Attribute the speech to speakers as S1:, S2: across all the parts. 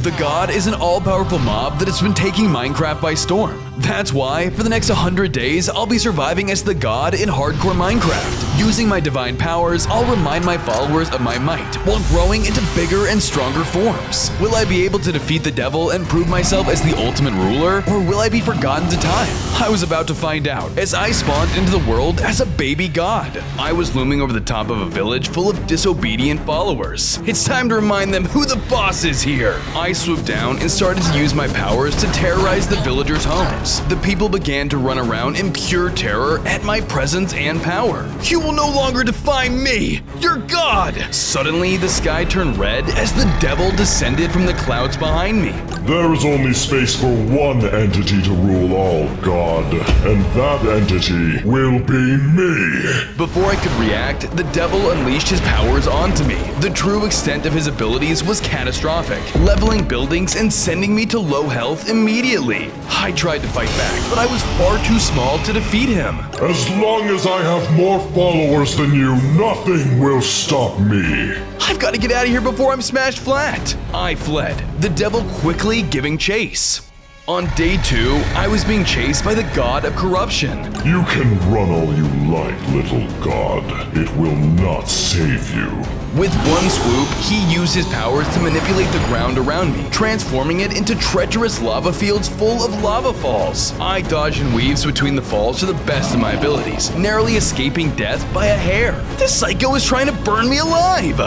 S1: The god is an all-powerful mob that has been taking Minecraft by storm. That's why, for the next 100 days, I'll be surviving as the god in hardcore Minecraft. Using my divine powers, I'll remind my followers of my might, while growing into bigger and stronger forms. Will I be able to defeat the devil and prove myself as the ultimate ruler, or will I be forgotten to time? I was about to find out, as I spawned into the world as a baby god. I was looming over the top of a village full of disobedient followers. It's time to remind them who the boss is here. I swooped down and started to use my powers to terrorize the villagers' homes. The people began to run around in pure terror at my presence and power. You will no longer defy me! You're God! Suddenly, the sky turned red as the devil descended from the clouds behind me.
S2: There is only space for one entity to rule all, God, and that entity will be me.
S1: Before I could react, the devil unleashed his powers onto me. The true extent of his abilities was catastrophic, leveling buildings and sending me to low health immediately. I tried to fight back, but I was far too small to defeat him.
S2: As long as I have more followers than you, nothing will stop me.
S1: I've got to get out of here before I'm smashed flat. I fled, the devil quickly giving chase. On day 2, I was being chased by the god of corruption.
S2: You can run all you like, little god. It will not save you.
S1: With one swoop, he used his powers to manipulate the ground around me, transforming it into treacherous lava fields full of lava falls. I dodged and weaved between the falls to the best of my abilities, narrowly escaping death by a hair. This psycho is trying to burn me alive!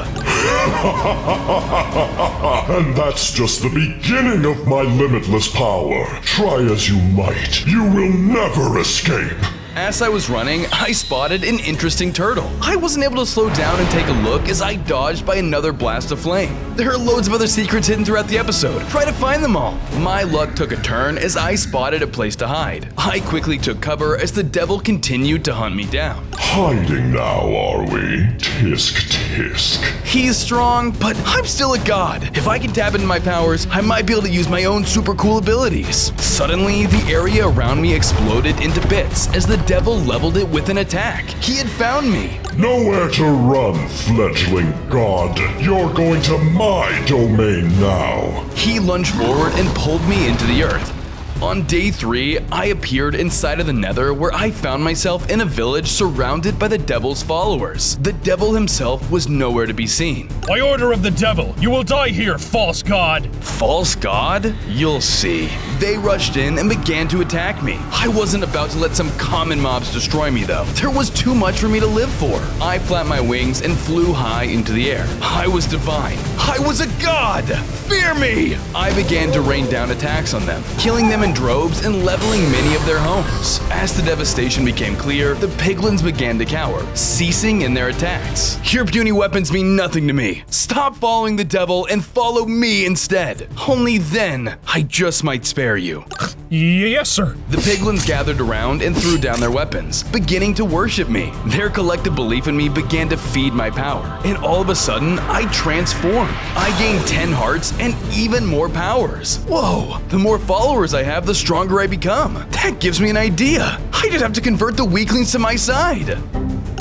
S2: And that's just the beginning of my limitless power. Try as you might, you will never escape.
S1: As I was running, I spotted an interesting turtle. I wasn't able to slow down and take a look as I dodged by another blast of flame. There are loads of other secrets hidden throughout the episode. Try to find them all. My luck took a turn as I spotted a place to hide. I quickly took cover as the devil continued to hunt me down.
S2: Hiding now, are we? Tisk tisk.
S1: He's strong, but I'm still a god. If I can tap into my powers, I might be able to use my own super cool abilities. Suddenly, the area around me exploded into bits as the devil leveled it with an attack. He had found me.
S2: Nowhere to run, fledgling god. You're going to my domain now.
S1: He lunged forward and pulled me into the earth. On day 3, I appeared inside of the Nether where I found myself in a village surrounded by the devil's followers. The devil himself was nowhere to be seen.
S3: By order of the devil, you will die here, false god!
S1: False god? You'll see. They rushed in and began to attack me. I wasn't about to let some common mobs destroy me though. There was too much for me to live for. I flapped my wings and flew high into the air. I was divine. I was a god! Fear me! I began to rain down attacks on them, killing them in droves and leveling many of their homes. As the devastation became clear, the piglins began to cower, ceasing in their attacks. Your puny weapons mean nothing to me. Stop following the devil and follow me instead. Only then, I just might spare you.
S3: Yes, sir.
S1: The piglins gathered around and threw down their weapons, beginning to worship me. Their collective belief in me began to feed my power, and all of a sudden, I transformed. I gained 10 hearts and even more powers. Whoa, the more followers I have, the stronger I become. That gives me an idea. I just have to convert the weaklings to my side.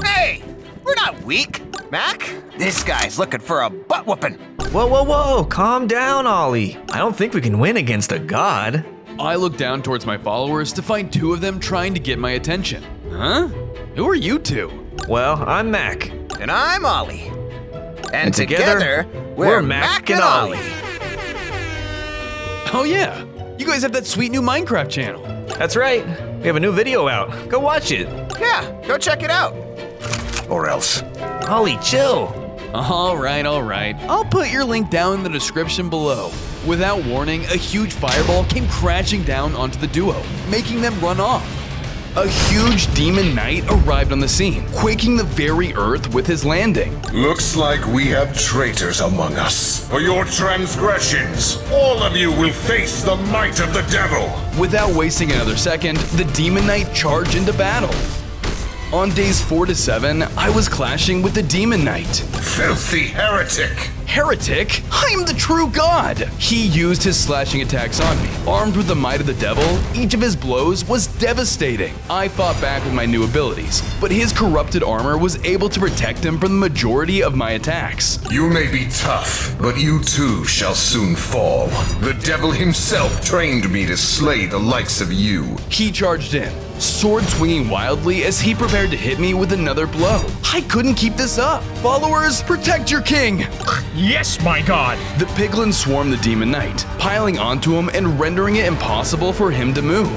S4: Hey, we're not weak, Mac. This guy's looking for a butt whooping.
S5: Whoa, whoa, whoa, calm down, Ollie. I don't think we can win against a god.
S1: I looked down towards my followers to find 2 of them trying to get my attention. Huh? Who are you 2?
S5: Well, I'm Mac.
S4: And I'm Ollie. And together, we're Mac and Ollie.
S1: Oh yeah, you guys have that sweet new Minecraft channel.
S5: That's right. We have a new video out. Go watch it.
S4: Yeah, go check it out. Or else.
S5: Ollie, chill.
S1: All right. I'll put your link down in the description below. Without warning, a huge fireball came crashing down onto the duo, making them run off. A huge demon knight arrived on the scene, quaking the very earth with his landing.
S6: Looks like we have traitors among us. For your transgressions, all of you will face the might of the devil.
S1: Without wasting another second, the demon knight charged into battle. On days 4 to 7, I was clashing with the demon knight.
S6: Filthy heretic!
S1: Heretic? I am the true god! He used his slashing attacks on me. Armed with the might of the devil, each of his blows was devastating. I fought back with my new abilities, but his corrupted armor was able to protect him from the majority of my attacks.
S6: You may be tough, but you too shall soon fall. The devil himself trained me to slay the likes of you.
S1: He charged in, sword swinging wildly as he prepared to hit me with another blow. I couldn't keep this up. Followers, protect your king!
S3: Yes, my god!
S1: The piglins swarmed the demon knight, piling onto him and rendering it impossible for him to move.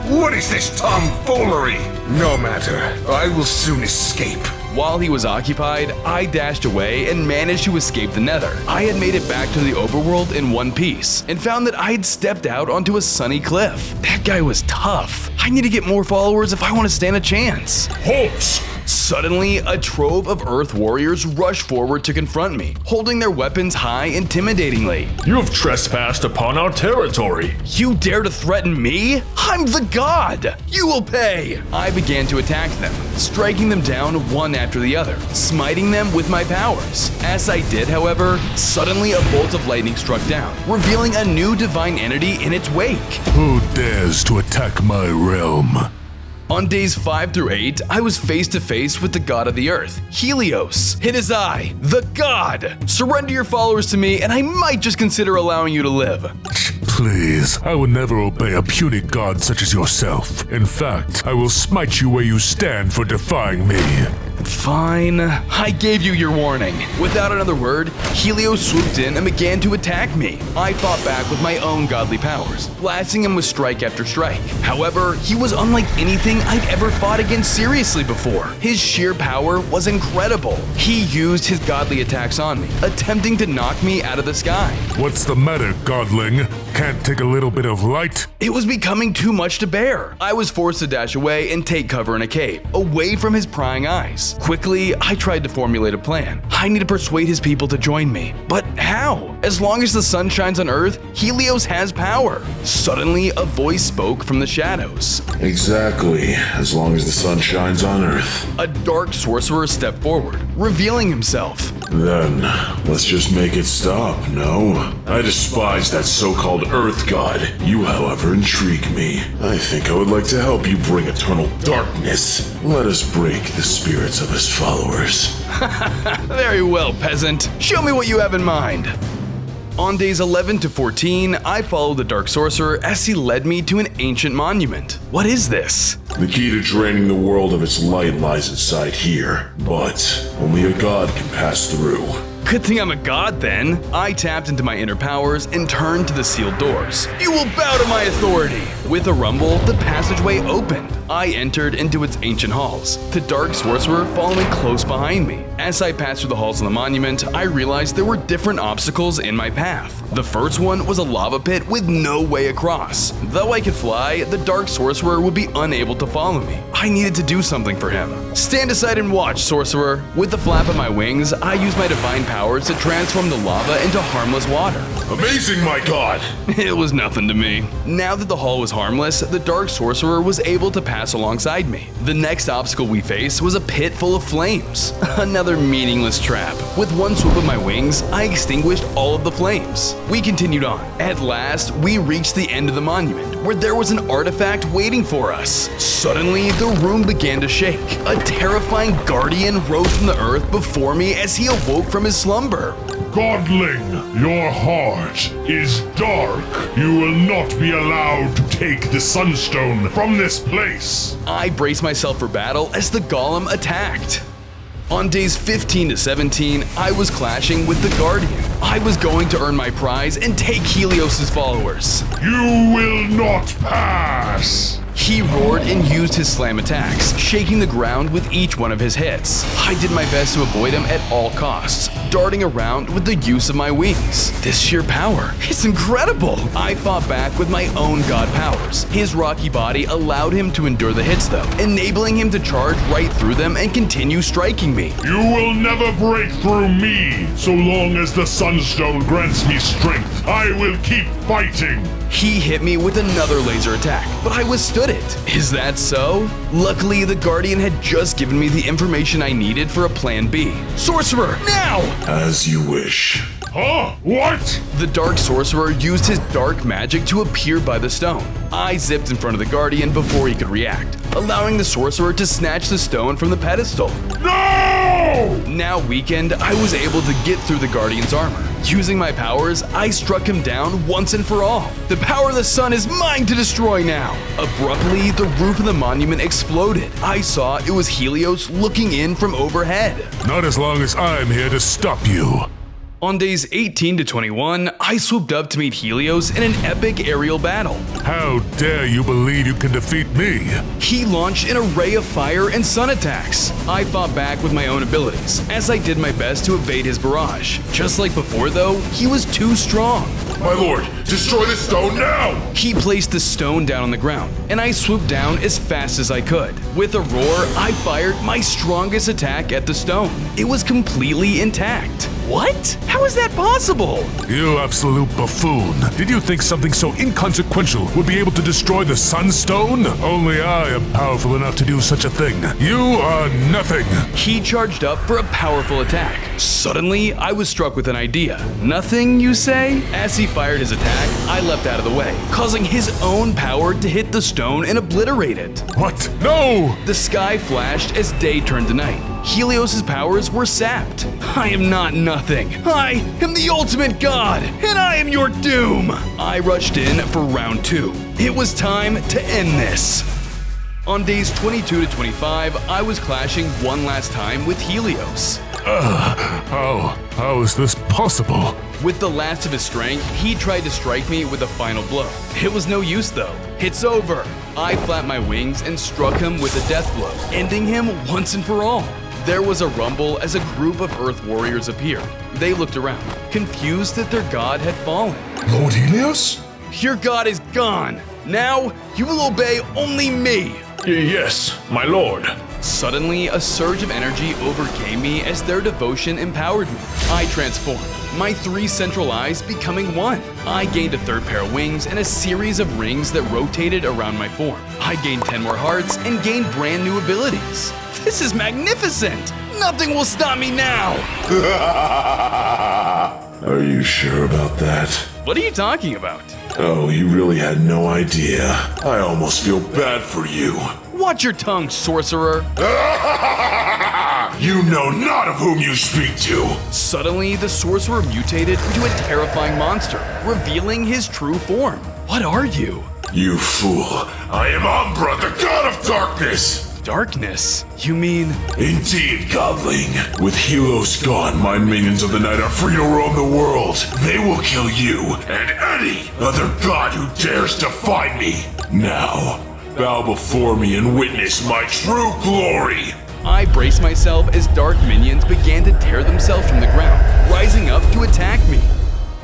S6: What is this tomfoolery? No matter, I will soon escape.
S1: While he was occupied, I dashed away and managed to escape the Nether. I had made it back to the overworld in one piece and found that I had stepped out onto a sunny cliff. That guy was tough. I need to get more followers if I want to stand a chance.
S3: Halt!
S1: Suddenly, a trove of Earth warriors rushed forward to confront me, holding their weapons high intimidatingly.
S7: You have trespassed upon our territory.
S1: You dare to threaten me? I'm the god! You will pay! I began to attack them, striking them down one after the other, smiting them with my powers. As I did, however, suddenly a bolt of lightning struck down, revealing a new divine entity in its wake.
S8: Who dares to attack my realm?
S1: On days 5 through 8, I was face to face with the god of the earth, Helios. It is I, the god! Surrender your followers to me and I might just consider allowing you to live.
S8: Please, I will never obey a puny god such as yourself. In fact, I will smite you where you stand for defying me.
S1: Fine, I gave you your warning. Without another word, Helios swooped in and began to attack me. I fought back with my own godly powers, blasting him with strike after strike. However, he was unlike anything I'd ever fought against seriously before. His sheer power was incredible. He used his godly attacks on me, attempting to knock me out of the sky.
S8: What's the matter, godling? Can't take a little bit of light?
S1: It was becoming too much to bear. I was forced to dash away and take cover in a cave, away from his prying eyes. Quickly, I tried to formulate a plan. I need to persuade his people to join me. But how? As long as the sun shines on Earth, Helios has power. Suddenly, a voice spoke from the shadows.
S2: Exactly, as long as the sun shines on Earth.
S1: A dark sorcerer stepped forward, revealing himself.
S2: Then, let's just make it stop, no? I despise that so-called Earth God. You, however, intrigue me. I think I would like to help you bring eternal darkness. Let us break the spirits of his followers.
S1: Very well, peasant. Show me what you have in mind. On days 11 to 14, I followed the Dark Sorcerer as he led me to an ancient monument. What is this?
S2: The key to draining the world of its light lies inside here, but only a god can pass through.
S1: Good thing I'm a god then. I tapped into my inner powers and turned to the sealed doors. You will bow to my authority! With a rumble, the passageway opened. I entered into its ancient halls, the Dark Sorcerer following close behind me. As I passed through the halls of the monument, I realized there were different obstacles in my path. The first one was a lava pit with no way across. Though I could fly, the Dark Sorcerer would be unable to follow me. I needed to do something for him. Stand aside and watch, Sorcerer. With the flap of my wings, I used my divine powers to transform the lava into harmless water.
S2: Amazing, my god!
S1: It was nothing to me. Now that the hall was harmless, the Dark Sorcerer was able to pass alongside me. The next obstacle we faced was a pit full of flames. Another meaningless trap. With one swoop of my wings, I extinguished all of the flames. We continued on. At last, we reached the end of the monument, where there was an artifact waiting for us. Suddenly, the room began to shake. A terrifying guardian rose from the earth before me as he awoke from his slumber.
S2: Godling, your heart is dark. You will not be allowed to take the Sunstone from this place.
S1: I braced myself for battle as the golem attacked. On days 15 to 17, I was clashing with the Guardian. I was going to earn my prize and take Helios' followers.
S2: You will not pass.
S1: He roared and used his slam attacks, shaking the ground with each one of his hits. I did my best to avoid him at all costs, darting around with the use of my wings. This sheer power is incredible! I fought back with my own god powers. His rocky body allowed him to endure the hits though, enabling him to charge right through them and continue striking me.
S2: You will never break through me. So long as the Sunstone grants me strength, I will keep fighting.
S1: He hit me with another laser attack, but I withstood would it? Is that so? Luckily, the Guardian had just given me the information I needed for a plan B. Sorcerer, now!
S2: As you wish.
S7: Huh? What?
S1: The Dark Sorcerer used his dark magic to appear by the stone. I zipped in front of the Guardian before he could react, allowing the Sorcerer to snatch the stone from the pedestal.
S7: No!
S1: Now weakened, I was able to get through the Guardian's armor. Using my powers, I struck him down once and for all. The power of the sun is mine to destroy now. Abruptly, the roof of the monument exploded. I saw it was Helios looking in from overhead.
S8: Not as long as I'm here to stop you.
S1: On days 18 to 21, I swooped up to meet Helios in an epic aerial battle.
S8: How dare you believe you can defeat me?
S1: He launched an array of fire and sun attacks. I fought back with my own abilities, as I did my best to evade his barrage. Just like before though, he was too strong.
S6: My lord, destroy the stone now!
S1: He placed the stone down on the ground, and I swooped down as fast as I could. With a roar, I fired my strongest attack at the stone. It was completely intact. What? How is that possible?
S8: You absolute buffoon. Did you think something so inconsequential would be able to destroy the Sunstone? Only I am powerful enough to do such a thing. You are nothing.
S1: He charged up for a powerful attack. Suddenly, I was struck with an idea. Nothing, you say? As he fired his attack, I leapt out of the way, causing his own power to hit the stone and obliterate it.
S8: What? No!
S1: The sky flashed as day turned to night. Helios' powers were sapped. I am not nothing. I am the ultimate god, and I am your doom. I rushed in for round 2. It was time to end this. On days 22 to 25, I was clashing one last time with Helios.
S8: How is this possible?
S1: With the last of his strength, he tried to strike me with a final blow. It was no use though. It's over. I flapped my wings and struck him with a death blow, ending him once and for all. There was a rumble as a group of Earth warriors appeared. They looked around, confused that their god had fallen.
S6: Lord Helios?
S1: Your god is gone. Now you will obey only me.
S7: Yes, my lord.
S1: Suddenly, a surge of energy overcame me as their devotion empowered me. I transformed, my 3 central eyes becoming one. I gained a 3rd pair of wings and a series of rings that rotated around my form. I gained 10 more hearts and gained brand new abilities. This is magnificent! Nothing will stop me now!
S2: Are you sure about that?
S1: What are you talking about?
S2: Oh, you really had no idea. I almost feel bad for you.
S1: Watch your tongue, sorcerer!
S2: You know not of whom you speak to!
S1: Suddenly, the sorcerer mutated into a terrifying monster, revealing his true form. What are you?
S2: You fool! I am Umbra, the god of darkness!
S1: Darkness? You mean...
S2: Indeed, godling. With Helios gone, my minions of the night are free to roam the world. They will kill you and any other god who dares defy me. Now, bow before me and witness my true glory.
S1: I braced myself as dark minions began to tear themselves from the ground, rising up to attack me.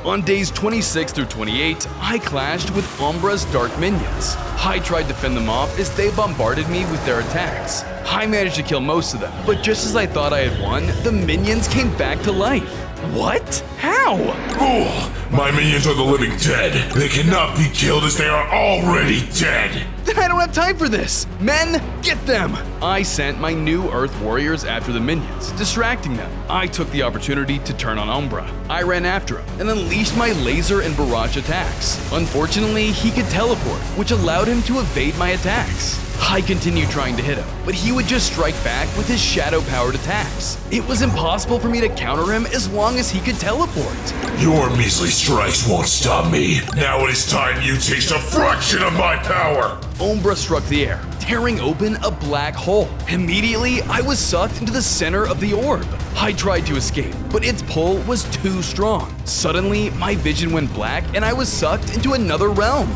S1: On days 26 through 28, I clashed with Umbra's dark minions. I tried to fend them off as they bombarded me with their attacks. I managed to kill most of them, but just as I thought I had won, the minions came back to life. What? How?
S2: Fool! My minions are the living dead. They cannot be killed as they are already dead.
S1: Then I don't have time for this! Men, get them! I sent my new Earth warriors after the minions, distracting them. I took the opportunity to turn on Umbra. I ran after him and unleashed my laser and barrage attacks. Unfortunately, he could teleport, which allowed him to evade my attacks. I continued trying to hit him, but he would just strike back with his shadow-powered attacks. It was impossible for me to counter him as long as he could teleport.
S2: Your measly strikes won't stop me. Now it is time you taste a fraction of my power.
S1: Umbra struck the air, tearing open a black hole. Immediately, I was sucked into the center of the orb. I tried to escape, but its pull was too strong. Suddenly, my vision went black and I was sucked into another realm.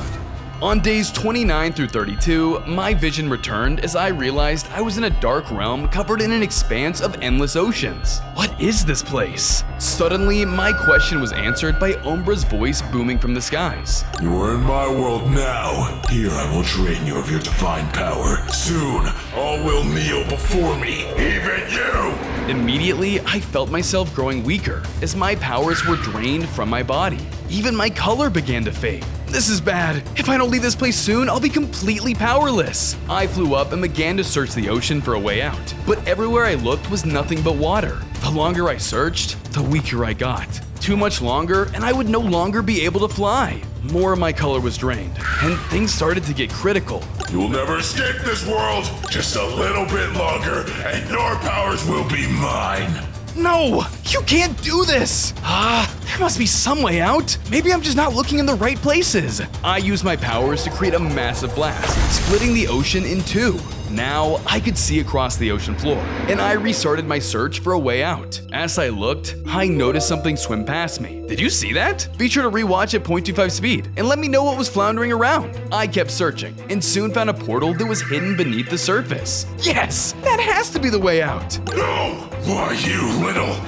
S1: On days 29 through 32, my vision returned as I realized I was in a dark realm covered in an expanse of endless oceans. What is this place? Suddenly, my question was answered by Umbra's voice booming from the skies.
S2: You are in my world now. Here I will drain you of your divine power. Soon, all will kneel before me, even you!
S1: Immediately, I felt myself growing weaker as my powers were drained from my body. Even my color began to fade. This is bad. If I don't leave this place soon, I'll be completely powerless. I flew up and began to search the ocean for a way out. But everywhere I looked was nothing but water. The longer I searched, the weaker I got. Too much longer, and I would no longer be able to fly. More of my color was drained, and things started to get critical.
S2: You'll never escape this world. Just a little bit longer, and your powers will be mine.
S1: No, you can't do this! There must be some way out. Maybe I'm just not looking in the right places. I used my powers to create a massive blast, splitting the ocean in two. Now, I could see across the ocean floor, and I restarted my search for a way out. As I looked, I noticed something swim past me. Did you see that? Be sure to rewatch at 0.25 speed, and let me know what was floundering around. I kept searching, and soon found a portal that was hidden beneath the surface. Yes! That has to be the way out!
S2: No! Why,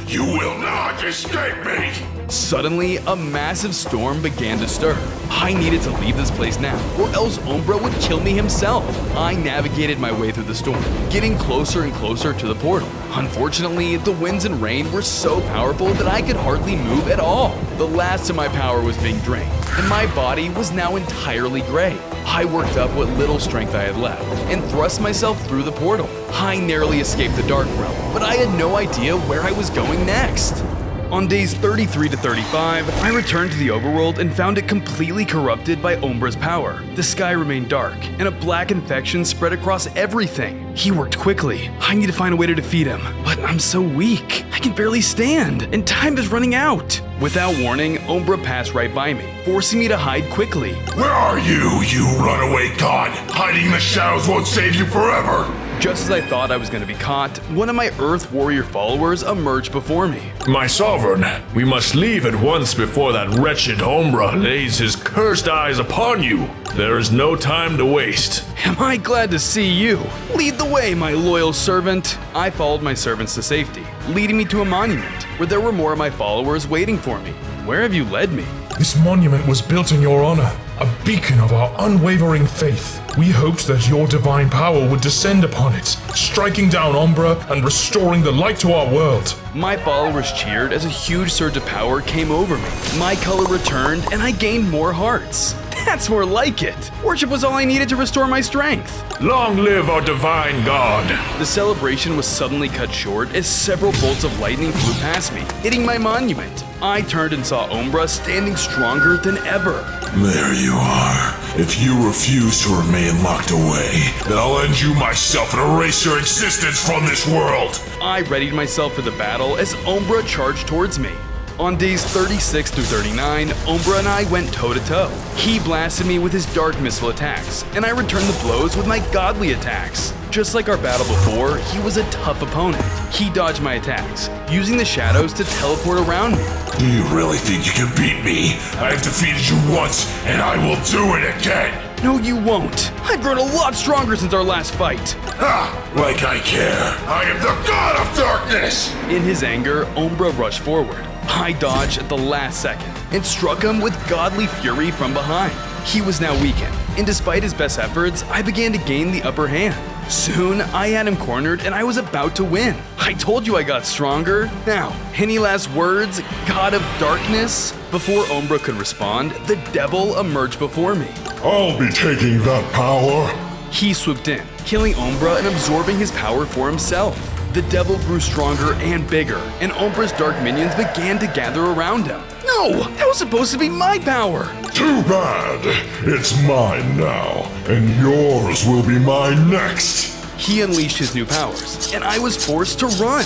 S2: you will not escape me!
S1: Suddenly, a massive storm began to stir. I needed to leave this place now, or else Umbra would kill me himself. I navigated my way through the storm, getting closer and closer to the portal. Unfortunately, the winds and rain were so powerful that I could hardly move at all. The last of my power was being drained, and my body was now entirely gray. I worked up what little strength I had left, and thrust myself through the portal. I narrowly escaped the Dark Realm, but I had no idea where I was going next. On days 33 to 35, I returned to the overworld and found it completely corrupted by Umbra's power. The sky remained dark, and a black infection spread across everything. He worked quickly. I need to find a way to defeat him, but I'm so weak. I can barely stand, and time is running out. Without warning, Umbra passed right by me, forcing me to hide quickly.
S2: Where are you, you runaway god? Hiding in the shadows won't save you forever!
S1: Just as I thought I was going to be caught, one of my Earth Warrior followers emerged before me.
S7: My sovereign, we must leave at once before that wretched Umbra lays his cursed eyes upon you. There is no time to waste.
S1: Am I glad to see you? Lead the way, my loyal servant. I followed my servants to safety, leading me to a monument where there were more of my followers waiting for me. Where have you led me?
S9: This monument was built in your honor, a beacon of our unwavering faith. We hoped that your divine power would descend upon it, striking down Umbra and restoring the light to our world.
S1: My followers cheered as a huge surge of power came over me. My color returned and I gained more hearts. That's more like it. Worship was all I needed to restore my strength.
S7: Long live our divine god.
S1: The celebration was suddenly cut short as several bolts of lightning flew past me, hitting my monument. I turned and saw Umbra standing stronger than ever.
S2: There you are. If you refuse to remain locked away, then I'll end you myself and erase your existence from this world.
S1: I readied myself for the battle as Umbra charged towards me. On days 36 through 39, Umbra and I went toe-to-toe. He blasted me with his dark missile attacks, and I returned the blows with my godly attacks. Just like our battle before, he was a tough opponent. He dodged my attacks, using the shadows to teleport around me.
S2: Do you really think you can beat me? I have defeated you once, and I will do it again!
S1: No, you won't. I've grown a lot stronger since our last fight.
S2: Ha! Like I care. I am the god of darkness!
S1: In his anger, Umbra rushed forward. I dodged at the last second and struck him with godly fury from behind. He was now weakened, and despite his best efforts, I began to gain the upper hand. Soon, I had him cornered and I was about to win. I told you I got stronger. Now, any last words, God of Darkness? Before Umbra could respond, the devil emerged before me.
S6: I'll be taking that power.
S1: He swooped in, killing Umbra and absorbing his power for himself. The devil grew stronger and bigger, and Umbra's dark minions began to gather around him. No! That was supposed to be my power!
S6: Too bad. It's mine now, and yours will be mine next.
S1: He unleashed his new powers, and I was forced to run.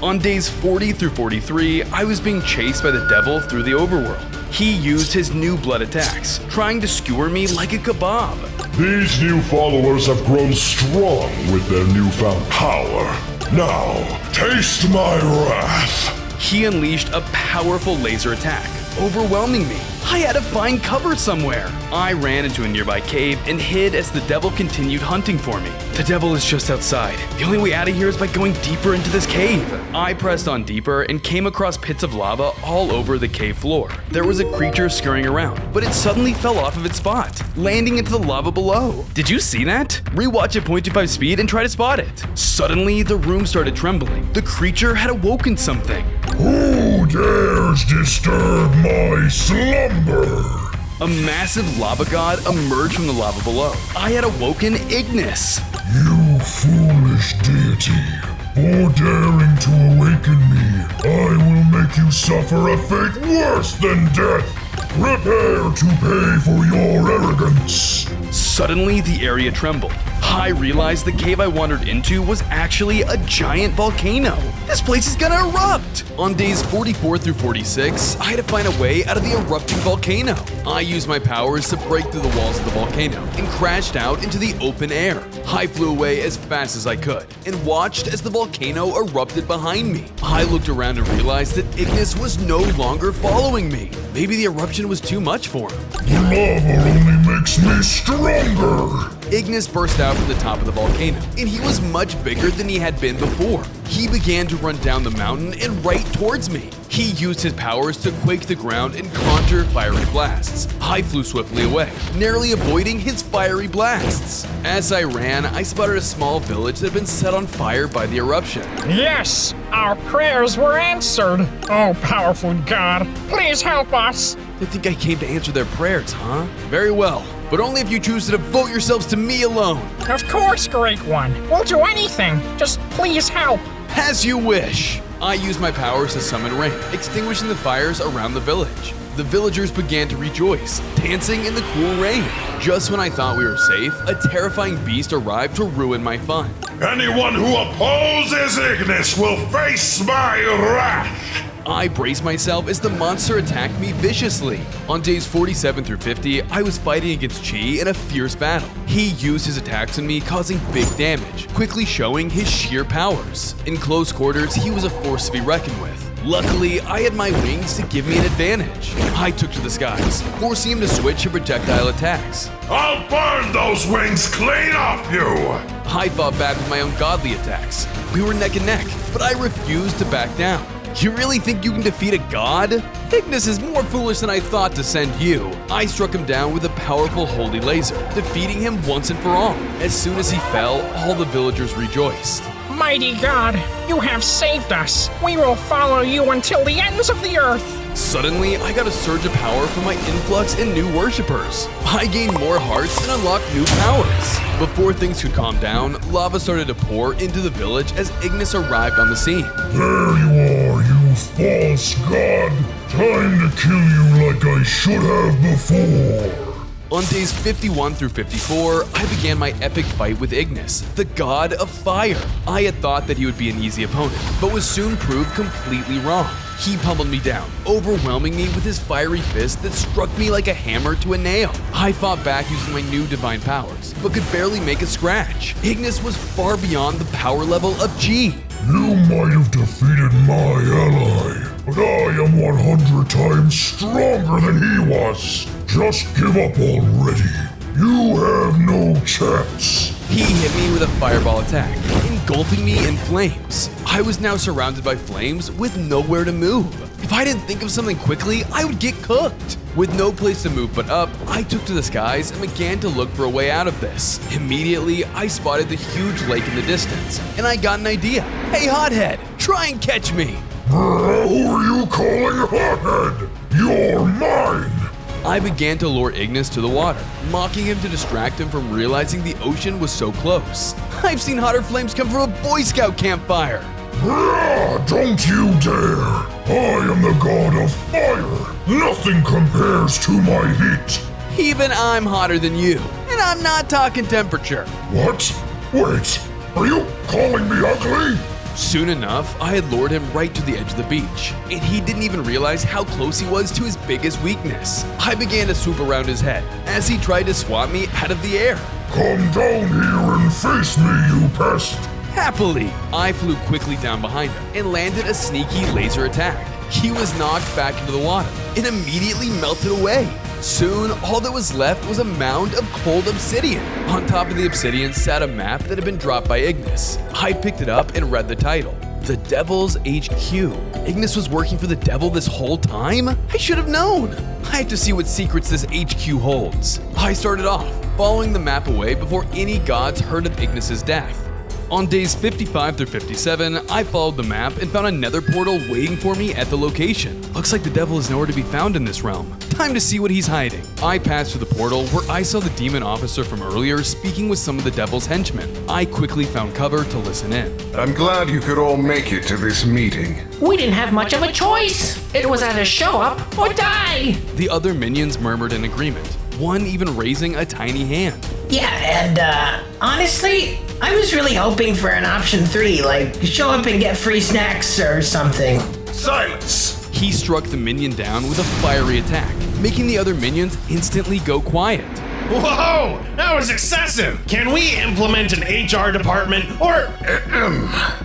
S1: On days 40 through 43, I was being chased by the devil through the overworld. He used his new blood attacks, trying to skewer me like a kebab.
S6: These new followers have grown strong with their newfound power. Now, taste my wrath.
S1: He unleashed a powerful laser attack, overwhelming me. I had to find cover somewhere. I ran into a nearby cave and hid as the devil continued hunting for me. The devil is just outside. The only way out of here is by going deeper into this cave. I pressed on deeper and came across pits of lava all over the cave floor. There was a creature scurrying around, but it suddenly fell off of its spot, landing into the lava below. Did you see that? Rewatch at 0.25 speed and try to spot it. Suddenly, the room started trembling. The creature had awoken something.
S6: Who dares disturb my slumber?
S1: a massive lava god emerged from the lava below. I had awoken Ignis.
S6: You foolish deity. For daring to awaken me, I will make you suffer a fate worse than death. Prepare to pay for your arrogance.
S1: Suddenly, the area trembled. I realized the cave I wandered into was actually a giant volcano. This place is gonna erupt! On days 44 through 46, I had to find a way out of the erupting volcano. I used my powers to break through the walls of the volcano and crashed out into the open air. I flew away as fast as I could and watched as the volcano erupted behind me. I looked around and realized that Ignis was no longer following me. Maybe the eruption was too much for him.
S6: The lava only makes me stronger.
S1: Ignis burst out from the top of the volcano, and he was much bigger than he had been before. He began to run down the mountain and right towards me. He used his powers to quake the ground and conjure fiery blasts. I flew swiftly away, narrowly avoiding his fiery blasts. As I ran, I spotted a small village that had been set on fire by the eruption.
S3: Yes, our prayers were answered. Oh, powerful God, please help us.
S1: They think I came to answer their prayers, huh? Very well, but only if you choose to devote yourselves to me alone.
S3: Of course, Great One. We'll do anything. Just please help.
S1: As you wish. I used my powers to summon rain, extinguishing the fires around the village. The villagers began to rejoice, dancing in the cool rain. Just when I thought we were safe, a terrifying beast arrived to ruin my fun.
S6: Anyone who opposes Ignis will face my wrath.
S1: I braced myself as the monster attacked me viciously. On days 47 through 50, I was fighting against Chi in a fierce battle. He used his attacks on me, causing big damage, quickly showing his sheer powers. In close quarters, he was a force to be reckoned with. Luckily, I had my wings to give me an advantage. I took to the skies, forcing him to switch to projectile attacks.
S6: I'll burn those wings clean off you!
S1: I fought back with my own godly attacks. We were neck and neck, but I refused to back down. You really think you can defeat a god? Ignis is more foolish than I thought to send you. I struck him down with a powerful holy laser, defeating him once and for all. As soon as he fell, all the villagers rejoiced.
S3: Mighty God, you have saved us. We will follow you until the ends of the earth.
S1: Suddenly, I got a surge of power from my influx in new worshippers. I gained more hearts and unlocked new powers. Before things could calm down, lava started to pour into the village as Ignis arrived on the scene.
S6: There you are, you false god. Time to kill you like I should have before.
S1: On days 51 through 54, I began my epic fight with Ignis, the god of fire. I had thought that he would be an easy opponent, but was soon proved completely wrong. He pummeled me down, overwhelming me with his fiery fist that struck me like a hammer to a nail. I fought back using my new divine powers, but could barely make a scratch. Ignis was far beyond the power level of G.
S6: You might have defeated my ally, but I am 100 times stronger than he was. Just give up already. You have no chance.
S1: He hit me with a fireball attack, engulfing me in flames. I was now surrounded by flames with nowhere to move. If I didn't think of something quickly, I would get cooked. With no place to move but up, I took to the skies and began to look for a way out of this. Immediately, I spotted the huge lake in the distance, and I got an idea. Hey, hothead, try and catch me.
S6: Who are you calling hothead? You're mine.
S1: I began to lure Ignis to the water, mocking him to distract him from realizing the ocean was so close. I've seen hotter flames come from a Boy Scout campfire.
S6: Don't you dare! I am the god of fire! Nothing compares to my heat!
S1: Even I'm hotter than you, and I'm not talking temperature.
S6: What? Wait, are you calling me ugly?
S1: Soon enough, I had lured him right to the edge of the beach, and he didn't even realize how close he was to his biggest weakness. I began to swoop around his head as he tried to swat me out of the air.
S6: Come down here and face me, you pest!
S1: Happily, I flew quickly down behind him and landed a sneaky laser attack. He was knocked back into the water and immediately melted away. Soon, all that was left was a mound of cold obsidian. On top of the obsidian sat a map that had been dropped by Ignis. I picked it up and read the title, The Devil's HQ. Ignis was working for the devil this whole time? I should have known. I had to see what secrets this HQ holds. I started off, following the map away before any gods heard of Ignis's death. On days 55 through 57, I followed the map and found a nether portal waiting for me at the location. Looks like the devil is nowhere to be found in this realm. Time to see what he's hiding. I passed through the portal where I saw the demon officer from earlier speaking with some of the devil's henchmen. I quickly found cover to listen in.
S10: I'm glad you could all make it to this meeting.
S11: We didn't have much of a choice. It was either show up or die.
S1: The other minions murmured in agreement, one even raising a tiny hand.
S12: Yeah, and honestly, I was really hoping for an option 3, like show up and get free snacks or something.
S10: Silence!
S1: He struck the minion down with a fiery attack, making the other minions instantly go quiet.
S13: Whoa! That was excessive! Can we implement an HR department or...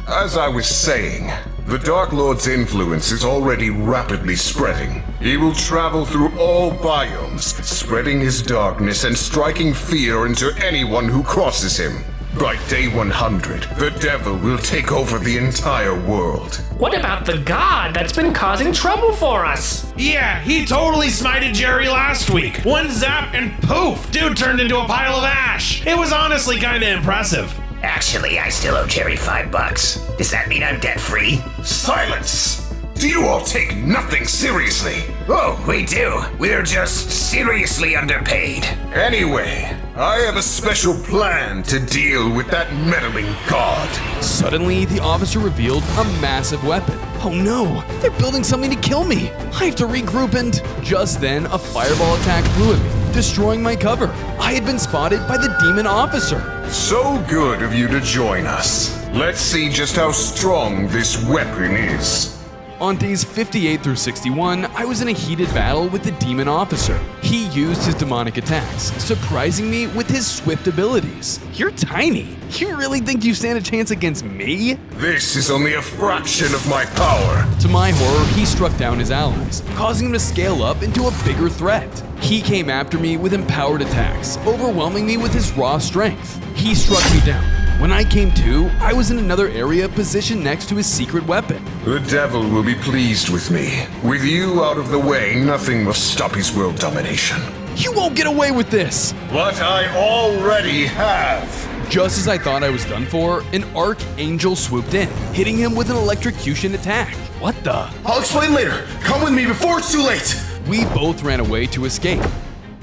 S10: As I was saying, the Dark Lord's influence is already rapidly spreading. He will travel through all biomes, spreading his darkness and striking fear into anyone who crosses him. By day 100, the devil will take over the entire world.
S11: What about the god that's been causing trouble for us?
S13: Yeah, he totally smited Jerry last week. One zap and poof, dude turned into a pile of ash. It was honestly kinda impressive.
S4: Actually, I still owe Jerry $5. Does that mean I'm debt-free?
S10: Silence! Do you all take nothing seriously?
S4: Oh, we do. We're just seriously underpaid.
S10: Anyway, I have a special plan to deal with that meddling god.
S1: Suddenly, the officer revealed a massive weapon. Oh no, they're building something to kill me. I have to regroup and... Just then, a fireball attack flew at me, destroying my cover. I had been spotted by the demon officer.
S10: So good of you to join us. Let's see just how strong this weapon is.
S1: On days 58 through 61, I was in a heated battle with the demon officer. He used his demonic attacks, surprising me with his swift abilities. You're tiny. You really think you stand a chance against me?
S10: This is only a fraction of my power.
S1: To my horror, he struck down his allies, causing him to scale up into a bigger threat. He came after me with empowered attacks, overwhelming me with his raw strength. He struck me down. When I came to, I was in another area positioned next to his secret weapon.
S10: The devil will be pleased with me. With you out of the way, nothing will stop his world domination.
S1: You won't get away with this!
S10: But I already have!
S1: Just as I thought I was done for, an archangel swooped in, hitting him with an electrocution attack. What the?
S14: I'll explain later. Come with me before it's too late!
S1: We both ran away to escape.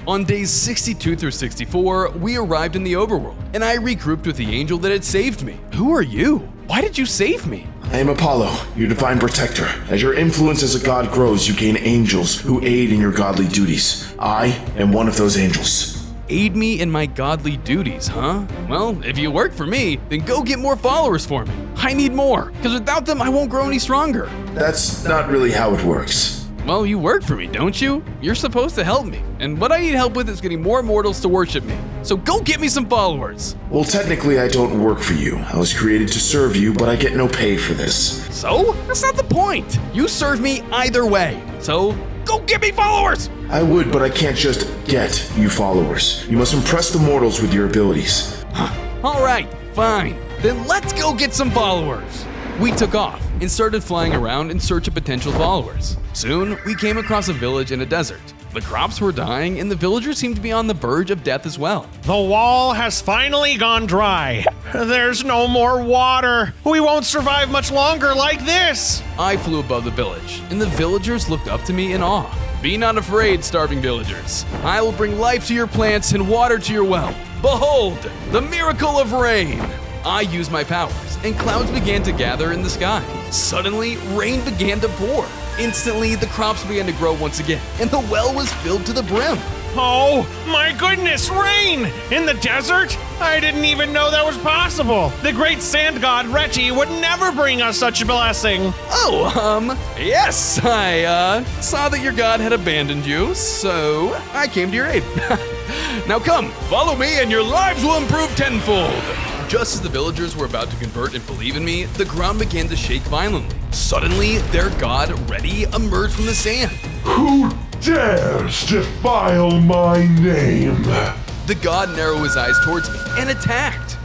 S1: On days 62 through 64, we arrived in the overworld, and I regrouped with the angel that had saved me. Who are you? Why did you save me?
S14: I am Apollo, your divine protector. As your influence as a god grows, you gain angels who aid in your godly duties. I am one of those angels.
S1: Aid me in my godly duties, huh? Well, if you work for me, then go get more followers for me. I need more, because without them, I won't grow any stronger.
S14: That's not really how it works.
S1: Well, you work for me, don't you? You're supposed to help me. And what I need help with is getting more mortals to worship me. So go get me some followers.
S14: Well, technically, I don't work for you. I was created to serve you, but I get no pay for this.
S1: So? That's not the point. You serve me either way. So go get me followers!
S14: I would, but I can't just get you followers. You must impress the mortals with your abilities.
S1: All right, fine. Then let's go get some followers. We took off and started flying around in search of potential followers. Soon, we came across a village in a desert. The crops were dying and the villagers seemed to be on the verge of death as well.
S13: The wall has finally gone dry. There's no more water. We won't survive much longer like this.
S1: I flew above the village, and the villagers looked up to me in awe. Be not afraid, starving villagers. I will bring life to your plants and water to your well. Behold, the miracle of rain. I used my powers, and clouds began to gather in the sky. Suddenly, rain began to pour. Instantly, the crops began to grow once again, and the well was filled to the brim.
S13: Oh, my goodness, rain! In the desert? I didn't even know that was possible. The great sand god, Retty, would never bring us such a blessing.
S1: Yes, I, saw that your god had abandoned you, so I came to your aid. Now come, follow me, and your lives will improve tenfold. Just as the villagers were about to convert and believe in me, the ground began to shake violently. Suddenly, their god, Retty, emerged from the sand.
S6: Who dares defile my name?
S1: The god narrowed his eyes towards me and attacked.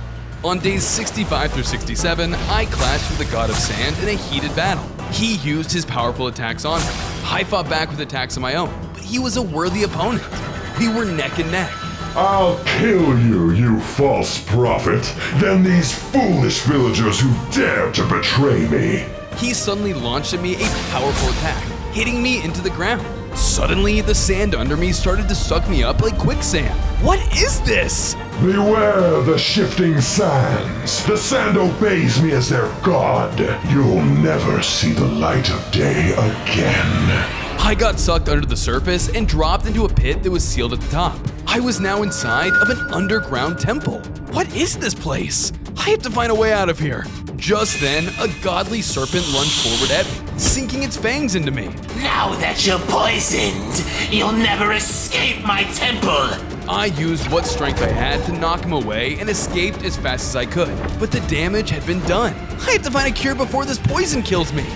S1: On days 65 through 67, I clashed with the god of sand in a heated battle. He used his powerful attacks on him. I fought back with attacks of my own, but he was a worthy opponent. We were neck and neck.
S6: I'll kill you, you false prophet. Then these foolish villagers who dare to betray me.
S1: He suddenly launched at me a powerful attack, hitting me into the ground. Suddenly, the sand under me started to suck me up like quicksand. What is this?
S6: Beware the shifting sands. The sand obeys me as their god. You'll never see the light of day again.
S1: I got sucked under the surface and dropped into a pit that was sealed at the top. I was now inside of an underground temple. What is this place? I have to find a way out of here. Just then, a godly serpent lunged forward at me, sinking its fangs into me.
S15: Now that you're poisoned, you'll never escape my temple.
S1: I used what strength I had to knock him away and escaped as fast as I could, but the damage had been done. I have to find a cure before this poison kills me.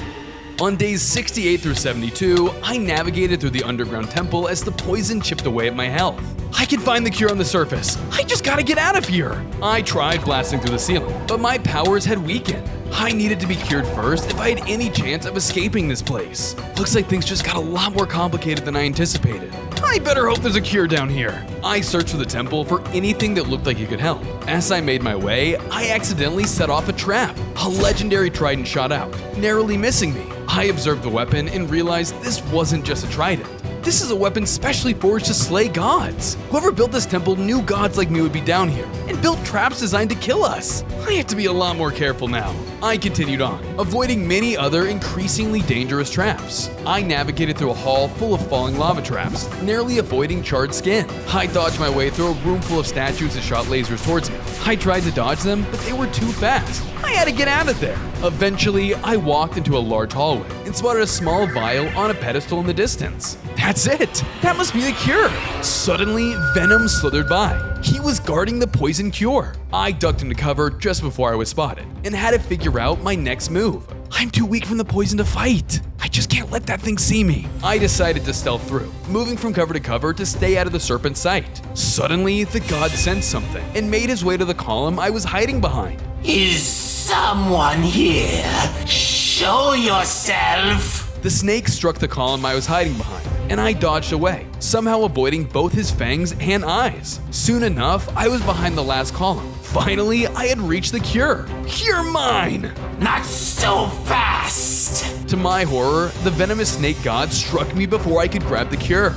S1: On days 68 through 72, I navigated through the underground temple as the poison chipped away at my health. I can find the cure on the surface. I just gotta get out of here. I tried blasting through the ceiling, but my powers had weakened. I needed to be cured first if I had any chance of escaping this place. Looks like things just got a lot more complicated than I anticipated. I better hope there's a cure down here. I searched for the temple for anything that looked like it could help. As I made my way, I accidentally set off a trap. A legendary trident shot out, narrowly missing me. I observed the weapon and realized this wasn't just a trident. This is a weapon specially forged to slay gods. Whoever built this temple knew gods like me would be down here and built traps designed to kill us. I have to be a lot more careful now. I continued on, avoiding many other increasingly dangerous traps. I navigated through a hall full of falling lava traps, narrowly avoiding charred skin. I dodged my way through a room full of statues that shot lasers towards me. I tried to dodge them, but they were too fast. I had to get out of there. Eventually, I walked into a large hallway and spotted a small vial on a pedestal in the distance. That's it! That must be the cure! Suddenly, Venom slithered by. He was guarding the poison cure. I ducked into cover just before I was spotted and had to figure out my next move. I'm too weak from the poison to fight. I just can't let that thing see me. I decided to stealth through, moving from cover to cover to stay out of the serpent's sight. Suddenly, the god sensed something and made his way to the column I was hiding behind.
S15: Is someone here? Show yourself!
S1: The snake struck the column I was hiding behind, and I dodged away, somehow avoiding both his fangs and eyes. Soon enough, I was behind the last column. Finally, I had reached the cure. You're mine!
S15: Not so fast!
S1: To my horror, the venomous snake god struck me before I could grab the cure.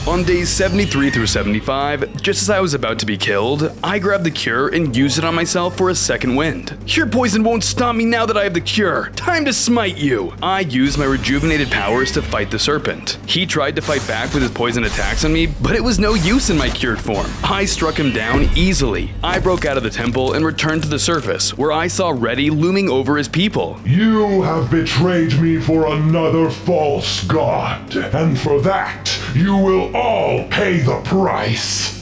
S1: On days 73 through 75, just as I was about to be killed, I grabbed the cure and used it on myself for a second wind. Your poison won't stop me now that I have the cure. Time to smite you. I used my rejuvenated powers to fight the serpent. He tried to fight back with his poison attacks on me, but it was no use in my cured form. I struck him down easily. I broke out of the temple and returned to the surface, where I saw Reddy looming over his people.
S6: You have betrayed me for another false god, and for that, you will all pay the price.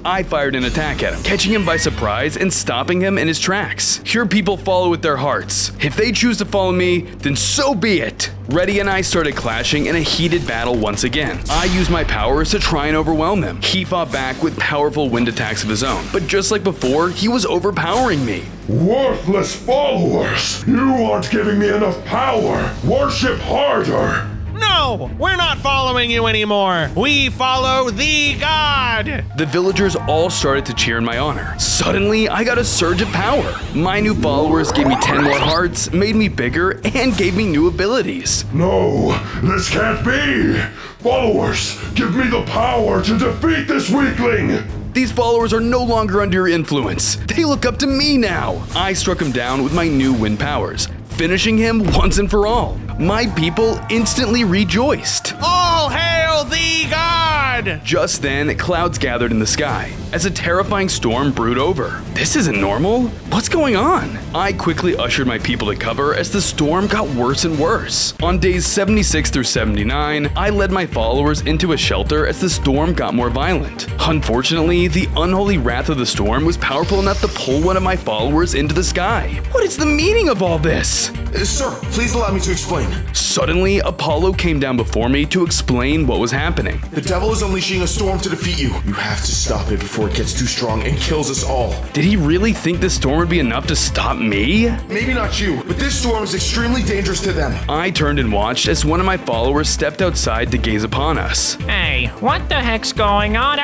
S1: I fired an attack at him, catching him by surprise and stopping him in his tracks. Your people follow with their hearts. If they choose to follow me, then so be it. Reddy and I started clashing in a heated battle once again. I used my powers to try and overwhelm him. He fought back with powerful wind attacks of his own, but just like before, he was overpowering me.
S6: Worthless followers! You aren't giving me enough power! Worship harder!
S13: No, we're not following you anymore. We follow the god.
S1: The villagers all started to cheer in my honor. Suddenly, I got a surge of power. My new followers gave me 10 more hearts, made me bigger, and gave me new abilities.
S6: No, this can't be! Followers, give me the power to defeat this weakling!
S1: These followers are no longer under your influence. They look up to me now. I struck him down with my new wind powers, finishing him once and for all. My people instantly rejoiced.
S13: All hail the god!
S1: Just then, clouds gathered in the sky as a terrifying storm brewed over. This isn't normal. What's going on? I quickly ushered my people to cover as the storm got worse and worse. On days 76 through 79, I led my followers into a shelter as the storm got more violent. Unfortunately, the unholy wrath of the storm was powerful enough to pull one of my followers into the sky. What is the meaning of all this?
S14: Sir, please allow me to explain.
S1: Suddenly, Apollo came down before me to explain what was happening.
S14: The devil is unleashing a storm to defeat you. You have to stop it before it gets too strong and kills us all.
S1: Did he really think this storm would be enough to stop me?
S14: Maybe not you, but this storm is extremely dangerous to them.
S1: I turned and watched as one of my followers stepped outside to gaze upon us.
S3: Hey, what the heck's going on?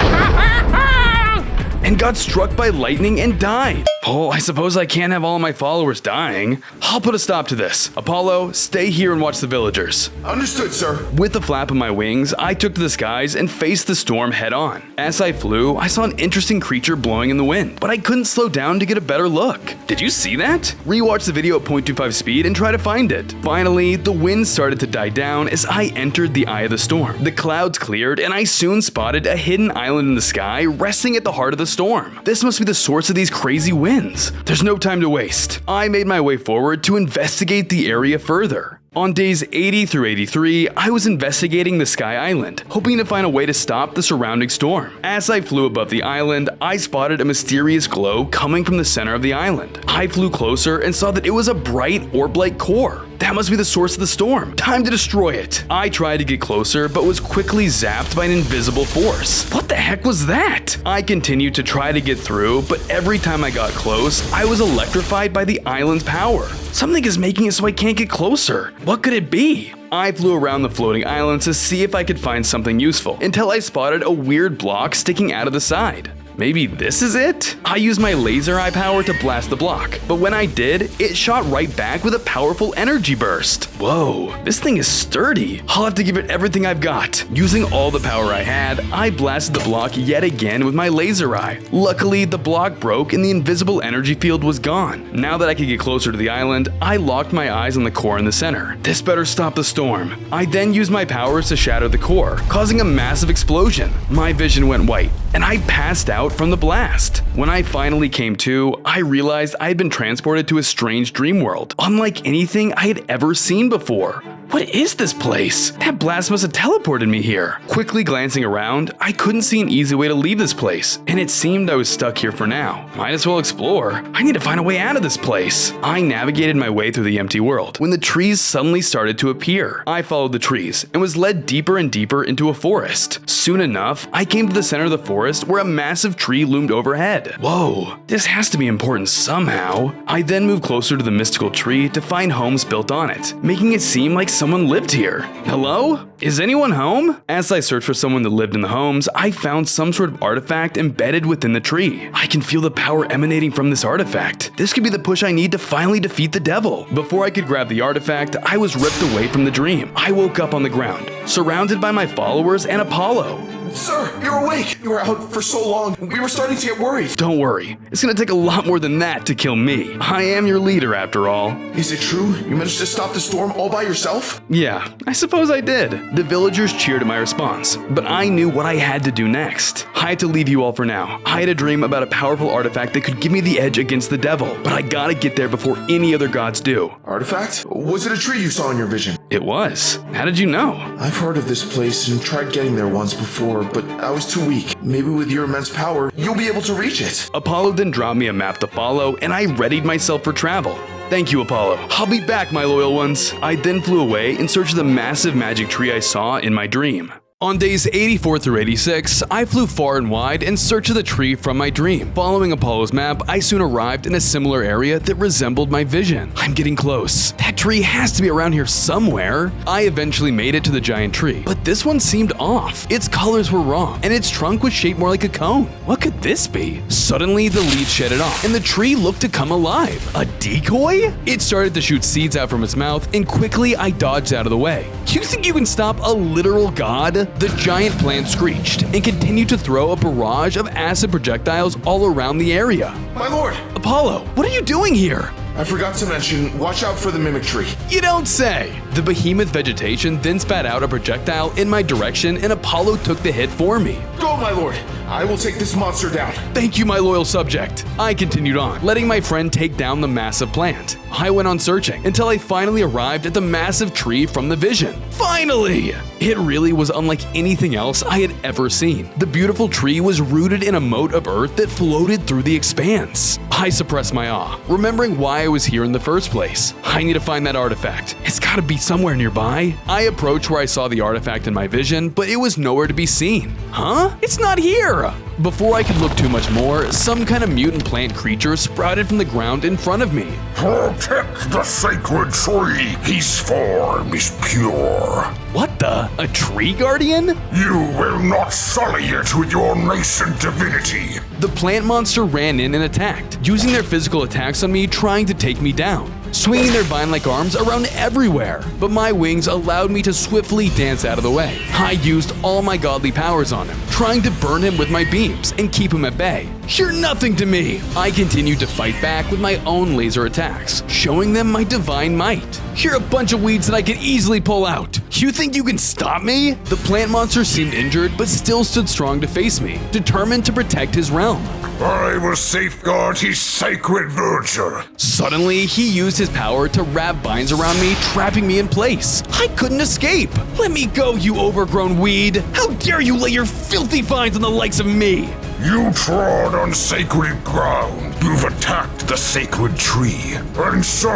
S1: and got struck by lightning and died. Oh, I suppose I can't have all of my followers dying. I'll put a stop to this. Apollo, stay here and watch the villagers.
S14: Understood, sir.
S1: With the flap of my wings, I took to the skies and faced the storm head on. As I flew, I saw an interesting creature blowing in the wind, but I couldn't slow down to get a better look. Did you see that? Rewatch the video at 0.25 speed and try to find it. Finally, the wind started to die down as I entered the eye of the storm. The clouds cleared and I soon spotted a hidden island in the sky resting at the heart of the storm. This must be the source of these crazy winds. There's no time to waste. I made my way forward to investigate the area further. On days 80 through 83, I was investigating the Sky Island, hoping to find a way to stop the surrounding storm. As I flew above the island, I spotted a mysterious glow coming from the center of the island. I flew closer and saw that it was a bright orb-like core. That must be the source of the storm. Time to destroy it. I tried to get closer, but was quickly zapped by an invisible force. What the heck was that? I continued to try to get through, but every time I got close, I was electrified by the island's power. Something is making it so I can't get closer. What could it be? I flew around the floating island to see if I could find something useful, until I spotted a weird block sticking out of the side. Maybe this is it? I used my laser eye power to blast the block, but when I did, it shot right back with a powerful energy burst. Whoa, this thing is sturdy. I'll have to give it everything I've got. Using all the power I had, I blasted the block yet again with my laser eye. Luckily, the block broke and the invisible energy field was gone. Now that I could get closer to the island, I locked my eyes on the core in the center. This better stop the storm. I then used my powers to shatter the core, causing a massive explosion. My vision went white, and I passed out from the blast. When I finally came to, I realized I had been transported to a strange dream world, unlike anything I had ever seen before. What is this place? That blast must have teleported me here. Quickly glancing around, I couldn't see an easy way to leave this place, and it seemed I was stuck here for now. Might as well explore. I need to find a way out of this place. I navigated my way through the empty world when the trees suddenly started to appear. I followed the trees and was led deeper and deeper into a forest. Soon enough, I came to the center of the forest where a massive tree loomed overhead. Whoa, this has to be important somehow. I then moved closer to the mystical tree to find homes built on it, making it seem like someone lived here. Hello? Is anyone home? As I searched for someone that lived in the homes, I found some sort of artifact embedded within the tree. I can feel the power emanating from this artifact. This could be the push I need to finally defeat the devil. Before I could grab the artifact, I was ripped away from the dream. I woke up on the ground, surrounded by my followers and Apollo.
S14: Sir, you're awake. You were out for so long. We were starting to get worried.
S1: Don't worry. It's gonna take a lot more than that to kill me. I am your leader after all.
S14: Is it true? You managed to stop the storm all by yourself?
S1: Yeah, I suppose I did. The villagers cheered at my response, but I knew what I had to do next. I had to leave you all for now. I had a dream about a powerful artifact that could give me the edge against the devil, but I gotta get there before any other gods do.
S14: Artifact? Was it a tree you saw in your vision?
S1: It was. How did you know?
S14: I've heard of this place and tried getting there once before, but I was too weak. Maybe with your immense power, you'll be able to reach it.
S1: Apollo then dropped me a map to follow, and I readied myself for travel. Thank you, Apollo. I'll be back, my loyal ones. I then flew away in search of the massive magic tree I saw in my dream. On days 84 through 86, I flew far and wide in search of the tree from my dream. Following Apollo's map, I soon arrived in a similar area that resembled my vision. I'm getting close. That tree has to be around here somewhere. I eventually made it to the giant tree, but this one seemed off. Its colors were wrong, and its trunk was shaped more like a cone. What could this be? Suddenly, the leaves shedded off, and the tree looked to come alive. A decoy? It started to shoot seeds out from its mouth, and quickly I dodged out of the way. You think you can stop a literal god? The giant plant screeched and continued to throw a barrage of acid projectiles all around the area.
S14: My lord!
S1: Apollo, what are you doing here?
S14: I forgot to mention, watch out for the mimic tree.
S1: You don't say! The behemoth vegetation then spat out a projectile in my direction and Apollo took the hit for me.
S14: Go, my lord! I will take this monster down.
S1: Thank you, my loyal subject. I continued on, letting my friend take down the massive plant. I went on searching until I finally arrived at the massive tree from the vision. Finally! It really was unlike anything else I had ever seen. The beautiful tree was rooted in a moat of earth that floated through the expanse. I suppressed my awe, remembering why I was here in the first place. I need to find that artifact. It's gotta be somewhere nearby. I approached where I saw the artifact in my vision, but it was nowhere to be seen. Huh? It's not here! Before I could look too much more, some kind of mutant plant creature sprouted from the ground in front of me.
S6: Protect the sacred tree. His form is pure.
S1: What the? A tree guardian?
S6: You will not sully it with your nascent divinity.
S1: The plant monster ran in and attacked, using their physical attacks on me, trying to take me down, swinging their vine-like arms around everywhere. But my wings allowed me to swiftly dance out of the way. I used all my godly powers on him, trying to burn him with my beams and keep him at bay. You're nothing to me! I continued to fight back with my own laser attacks, showing them my divine might. You're a bunch of weeds that I could easily pull out. You think you can stop me? The plant monster seemed injured, but still stood strong to face me, determined to protect his realm.
S6: I will safeguard his sacred verdure.
S1: Suddenly, he used his power to wrap vines around me, trapping me in place. I couldn't escape. Let me go, you overgrown weed. How dare you lay your filthy vines on the likes of me?
S6: You trod on sacred ground. You've attacked the sacred tree. And so,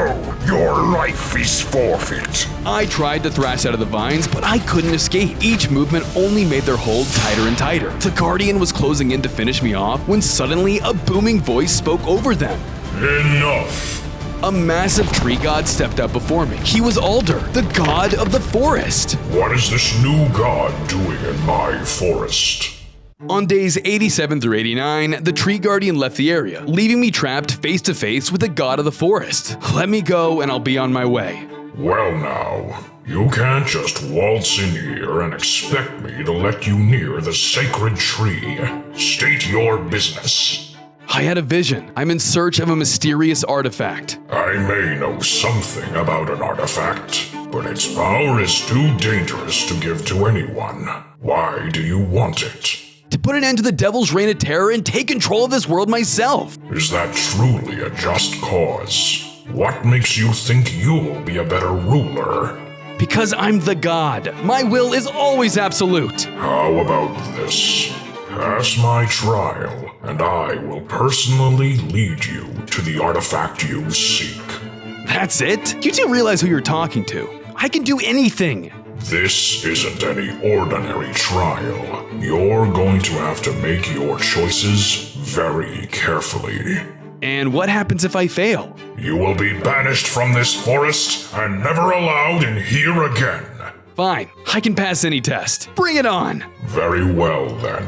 S6: your life is forfeit.
S1: I tried to thrash out of the vines, but I couldn't escape. Each movement only made their hold tighter and tighter. The Guardian was closing in to finish me off when suddenly a booming voice spoke over them.
S6: Enough.
S1: A massive tree god stepped up before me. He was Alder, the god of the forest.
S6: What is this new god doing in my forest?
S1: On days 87 through 89, the tree guardian left the area, leaving me trapped face to face with the god of the forest. Let me go and I'll be on my way.
S6: Well now, you can't just waltz in here and expect me to let you near the sacred tree. State your business.
S1: I had a vision. I'm in search of a mysterious artifact.
S6: I may know something about an artifact, but its power is too dangerous to give to anyone. Why do you want it?
S1: To put an end to the devil's reign of terror and take control of this world myself.
S6: Is that truly a just cause? What makes you think you'll be a better ruler?
S1: Because I'm the god. My will is always absolute.
S6: How about this? Pass my trial, and I will personally lead you to the artifact you seek.
S1: That's it? You do realize who you're talking to. I can do anything.
S6: This isn't any ordinary trial. You're going to have to make your choices very carefully.
S1: And what happens if I fail?
S6: You will be banished from this forest and never allowed in here again.
S1: Fine, I can pass any test. Bring it on!
S6: Very well then.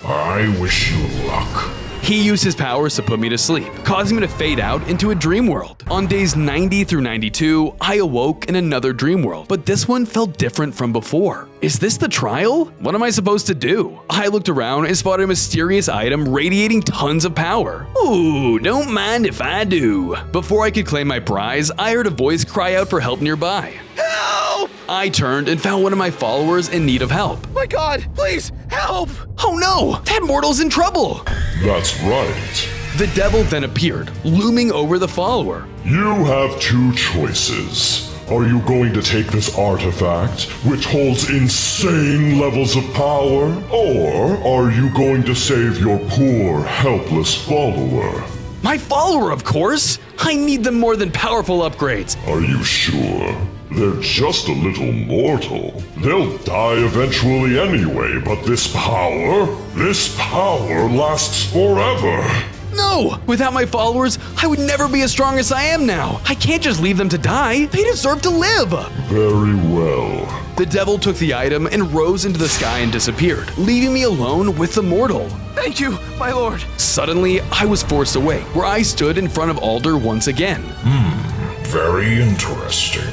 S6: I wish you luck.
S1: He used his powers to put me to sleep, causing me to fade out into a dream world. On days 90 through 92, I awoke in another dream world, but this one felt different from before. Is this the trial? What am I supposed to do? I looked around and spotted a mysterious item radiating tons of power. Ooh, don't mind if I do. Before I could claim my prize, I heard a voice cry out for help nearby. Help! I turned and found one of my followers in need of help.
S16: My god, please, help!
S1: Oh no, that mortal's in trouble!
S6: That's right.
S1: The devil then appeared, looming over the follower.
S6: You have two choices. Are you going to take this artifact, which holds insane levels of power? Or are you going to save your poor, helpless follower?
S1: My follower, of course! I need them more than powerful upgrades.
S6: Are you sure? They're just a little mortal. They'll die eventually anyway, but this power lasts forever.
S1: No! Without my followers, I would never be as strong as I am now. I can't just leave them to die. They deserve to live.
S6: Very well.
S1: The devil took the item and rose into the sky and disappeared, leaving me alone with the mortal.
S16: Thank you, my lord.
S1: Suddenly, I was forced away, where I stood in front of Alder once again.
S6: Very interesting.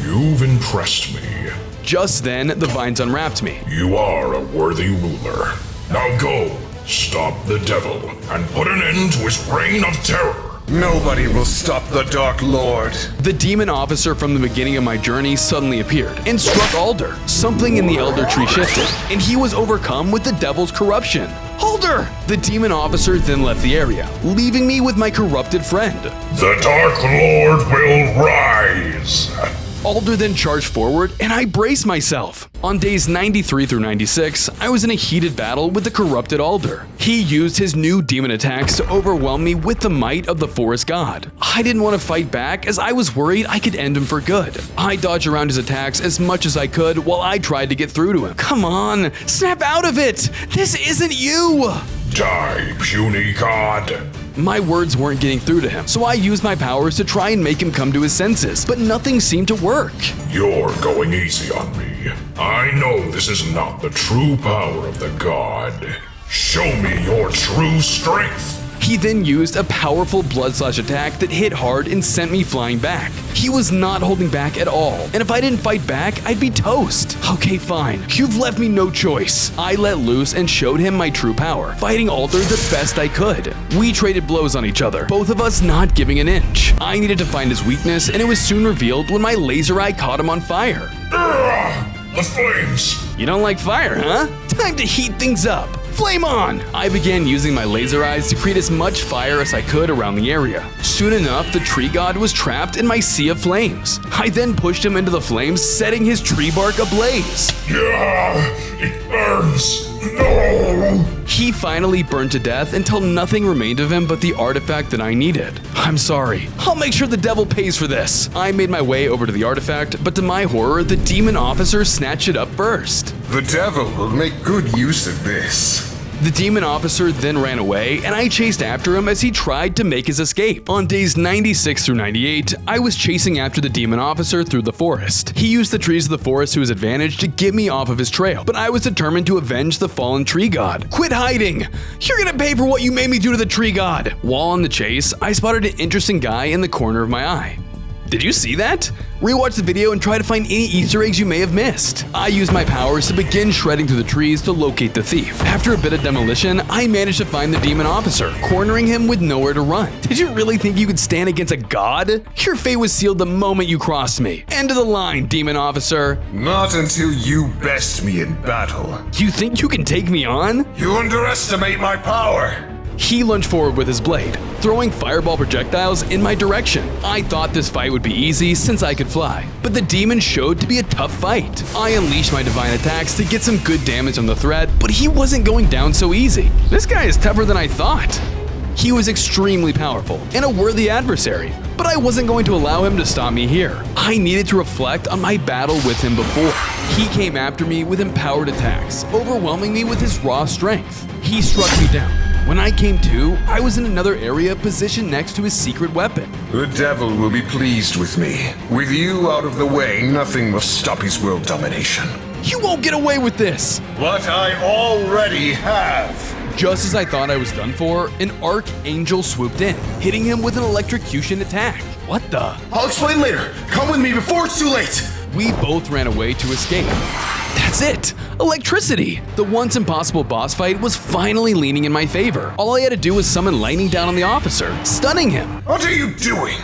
S6: You've impressed me.
S1: Just then, the vines unwrapped me.
S6: You are a worthy ruler. Now go, stop the devil, and put an end to his reign of terror.
S10: Nobody will stop the Dark Lord.
S1: The demon officer from the beginning of my journey suddenly appeared and struck Alder. Something in the elder tree shifted, and he was overcome with the devil's corruption. Alder! The demon officer then left the area, leaving me with my corrupted friend.
S6: The Dark Lord will rise.
S1: Alder then charged forward, and I braced myself. On days 93 through 96, I was in a heated battle with the corrupted Alder. He used his new demon attacks to overwhelm me with the might of the forest god. I didn't want to fight back as I was worried I could end him for good. I dodged around his attacks as much as I could while I tried to get through to him. Come on, snap out of it! This isn't you!
S6: Die, puny god!
S1: My words weren't getting through to him, so I used my powers to try and make him come to his senses, but nothing seemed to work.
S6: You're going easy on me. I know this is not the true power of the god. Show me your true strength.
S1: He then used a powerful blood slash attack that hit hard and sent me flying back. He was not holding back at all, and if I didn't fight back, I'd be toast. Okay, fine. You've left me no choice. I let loose and showed him my true power, fighting Alder the best I could. We traded blows on each other, both of us not giving an inch. I needed to find his weakness, and it was soon revealed when my laser eye caught him on fire.
S6: The flames!
S1: You don't like fire, huh? Time to heat things up. Flame on! I began using my laser eyes to create as much fire as I could around the area. Soon enough, the tree god was trapped in my sea of flames. I then pushed him into the flames, setting his tree bark ablaze.
S6: Yeah, it burns. No!
S1: He finally burned to death until nothing remained of him but the artifact that I needed. I'm sorry. I'll make sure the devil pays for this. I made my way over to the artifact, but to my horror, the demon officer snatched it up first.
S10: The devil will make good use of this.
S1: The demon officer then ran away, and I chased after him as he tried to make his escape. On days 96 through 98, I was chasing after the demon officer through the forest. He used the trees of the forest to his advantage to get me off of his trail, but I was determined to avenge the fallen tree god. Quit hiding! You're gonna pay for what you made me do to the tree god! While on the chase, I spotted an interesting guy in the corner of my eye. Did you see that? Rewatch the video and try to find any Easter eggs you may have missed. I used my powers to begin shredding through the trees to locate the thief. After a bit of demolition, I managed to find the demon officer, cornering him with nowhere to run. Did you really think you could stand against a god? Your fate was sealed the moment you crossed me. End of the line, demon officer.
S10: Not until you best me in battle.
S1: You think you can take me on?
S10: You underestimate my power.
S1: He lunged forward with his blade, throwing fireball projectiles in my direction. I thought this fight would be easy since I could fly, but the demon showed to be a tough fight. I unleashed my divine attacks to get some good damage on the threat, but he wasn't going down so easy. This guy is tougher than I thought. He was extremely powerful and a worthy adversary, but I wasn't going to allow him to stop me here. I needed to reflect on my battle with him before. He came after me with empowered attacks, overwhelming me with his raw strength. He struck me down. When I came to, I was in another area positioned next to his secret weapon.
S10: The devil will be pleased with me. With you out of the way, nothing will stop his world domination.
S1: You won't get away with this!
S10: But I already have!
S1: Just as I thought I was done for, an archangel swooped in, hitting him with an electrocution attack. What the?
S14: I'll explain later. Come with me before it's too late.
S1: We both ran away to escape. That's it! Electricity! The once impossible boss fight was finally leaning in my favor. All I had to do was summon lightning down on the officer, stunning him.
S10: What are you doing?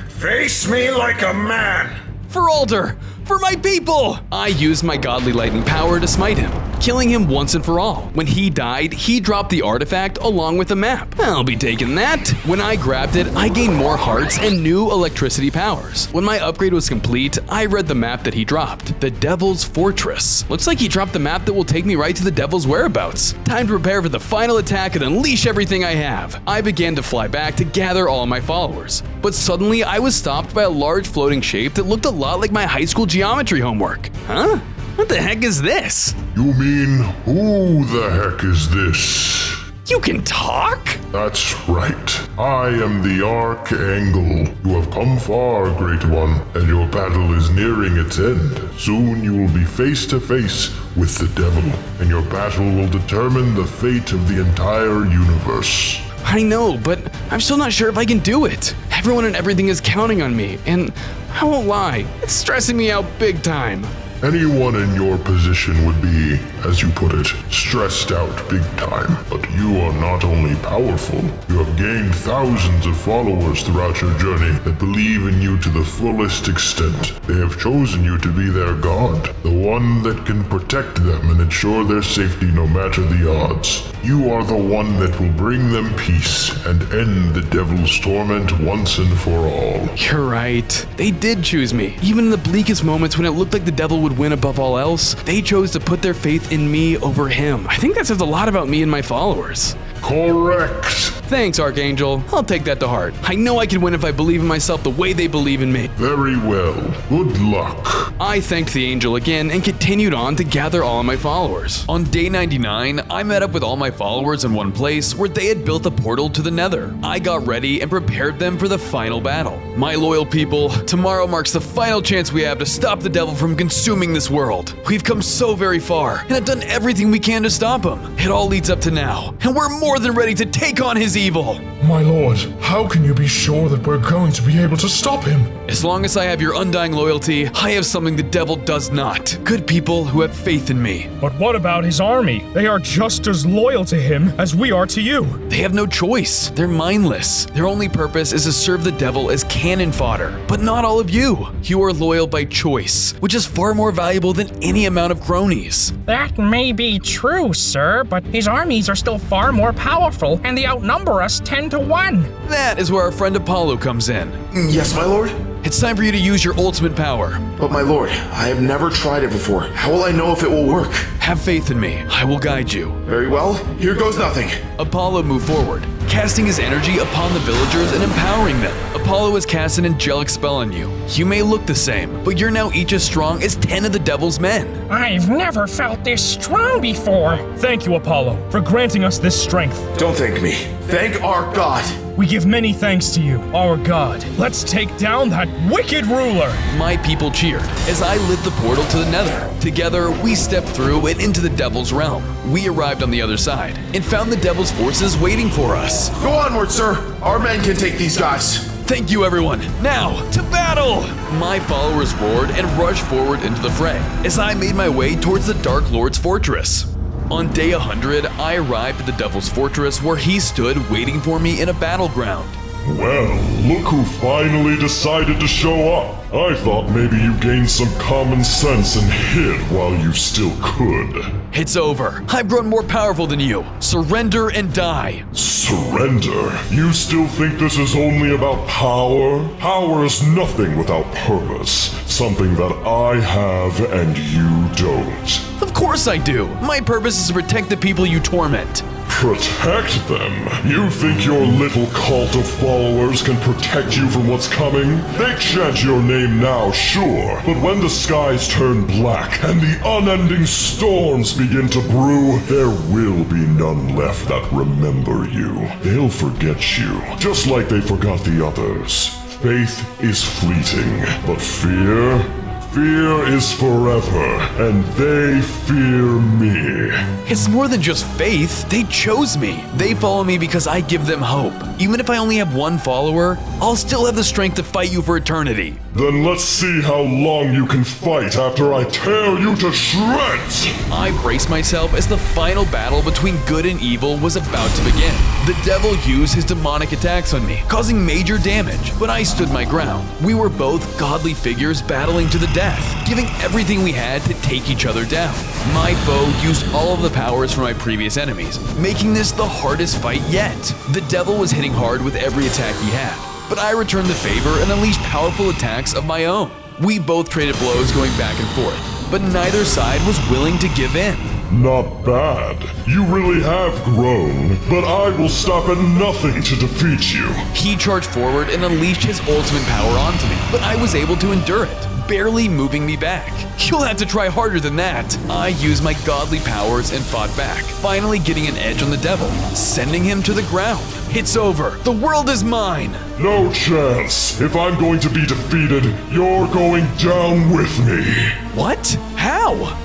S10: Face me like a man!
S1: For Alder! For my people! I used my godly lightning power to smite him, killing him once and for all. When he died, he dropped the artifact along with the map. I'll be taking that. When I grabbed it, I gained more hearts and new electricity powers. When my upgrade was complete, I read the map that he dropped. The Devil's Fortress. Looks like he dropped the map that will take me right to the Devil's whereabouts. Time to prepare for the final attack and unleash everything I have. I began to fly back to gather all my followers. But suddenly, I was stopped by a large floating shape that looked a lot like my high school geometry homework. Huh? What the heck is this?
S6: You mean, who the heck is this?
S1: You can talk?
S6: That's right. I am the Archangel. You have come far, Great One, and your battle is nearing its end. Soon you will be face to face with the devil, and your battle will determine the fate of the entire universe.
S1: I know, but I'm still not sure if I can do it. Everyone and everything is counting on me, and I won't lie, it's stressing me out big time.
S6: Anyone in your position would be, as you put it, stressed out big time. But you are not only powerful, you have gained thousands of followers throughout your journey that believe in you to the fullest extent. They have chosen you to be their god, the one that can protect them and ensure their safety no matter the odds. You are the one that will bring them peace and end the devil's torment once and for all.
S1: You're right. They did choose me. Even in the bleakest moments when it looked like the devil would win above all else, they chose to put their faith in me over him. I think that says a lot about me and my followers.
S6: Correct.
S1: Thanks, Archangel. I'll take that to heart. I know I can win if I believe in myself the way they believe in me.
S6: Very well. Good luck.
S1: I thanked the angel again and continued on to gather all of my followers. On day 99, I met up with all my followers in one place where they had built a portal to the Nether. I got ready and prepared them for the final battle. My loyal people, tomorrow marks the final chance we have to stop the devil from consuming this world. We've come so very far and have done everything we can to stop him. It all leads up to now, and we're more than ready to take on his evil.
S9: My lord, how can you be sure that we're going to be able to stop him?
S1: As long as I have your undying loyalty, I have something the devil does not. Good people who have faith in me.
S3: But what about his army? They are just as loyal to him as we are to you.
S1: They have no choice. They're mindless. Their only purpose is to serve the devil as cannon fodder. But not all of you. You are loyal by choice, which is far more valuable than any amount of cronies.
S3: That may be true, sir, but his armies are still far more powerful, and they outnumber us 10 to 1.
S1: That is where our friend Apollo comes in.
S14: Yes, my lord?
S1: It's time for you to use your ultimate power.
S14: But my lord, I have never tried it before. How will I know if it will work?
S1: Have faith in me. I will guide you.
S14: Very well. Here goes nothing.
S1: Apollo moved forward, casting his energy upon the villagers and empowering them. Apollo has cast an angelic spell on you. You may look the same, but you're now each as strong as 10 of the devil's men.
S3: I've never felt this strong before.
S9: Thank you, Apollo, for granting us this strength.
S14: Don't thank me. Thank our God.
S9: We give many thanks to you, our God. Let's take down that wicked ruler.
S1: My people cheered as I lit the portal to the Nether. Together, we stepped through and into the devil's realm. We arrived on the other side and found the devil's forces waiting for us.
S14: Go onward, sir. Our men can take these guys.
S1: Thank you, everyone. Now, to battle! My followers roared and rushed forward into the fray as I made my way towards the Dark Lord's fortress. On day 100, I arrived at the Devil's Fortress where he stood waiting for me in a battleground.
S6: Well, look who finally decided to show up. I thought maybe you gained some common sense and hid while you still could.
S1: It's over. I've grown more powerful than you. Surrender and die.
S6: Surrender? You still think this is only about power? Power is nothing without purpose. Something that I have and you don't.
S1: Of course I do. My purpose is to protect the people you torment.
S6: Protect them? You think your little cult of followers can protect you from what's coming? They chant your name now, sure, but when the skies turn black and the unending storms begin to brew, there will be none left that remember you. They'll forget you, just like they forgot the others. Faith is fleeting, but fear is forever, and they fear me.
S1: It's more than just faith. They chose me. They follow me because I give them hope. Even if I only have one follower, I'll still have the strength to fight you for eternity.
S6: Then let's see how long you can fight after I tear you to shreds!
S1: I braced myself as the final battle between good and evil was about to begin. The devil used his demonic attacks on me, causing major damage, but I stood my ground. We were both godly figures battling to the death, giving everything we had to take each other down. My foe used all of the powers from my previous enemies, making this the hardest fight yet. The devil was hitting hard with every attack he had, but I returned the favor and unleashed powerful attacks of my own. We both traded blows going back and forth, but neither side was willing to give in.
S6: Not bad. You really have grown, but I will stop at nothing to defeat you.
S1: He charged forward and unleashed his ultimate power onto me, but I was able to endure it, barely moving me back. You'll have to try harder than that. I used my godly powers and fought back, finally getting an edge on the devil, sending him to the ground. It's over. The world is mine.
S6: No chance. If I'm going to be defeated, you're going down with me.
S1: What? How?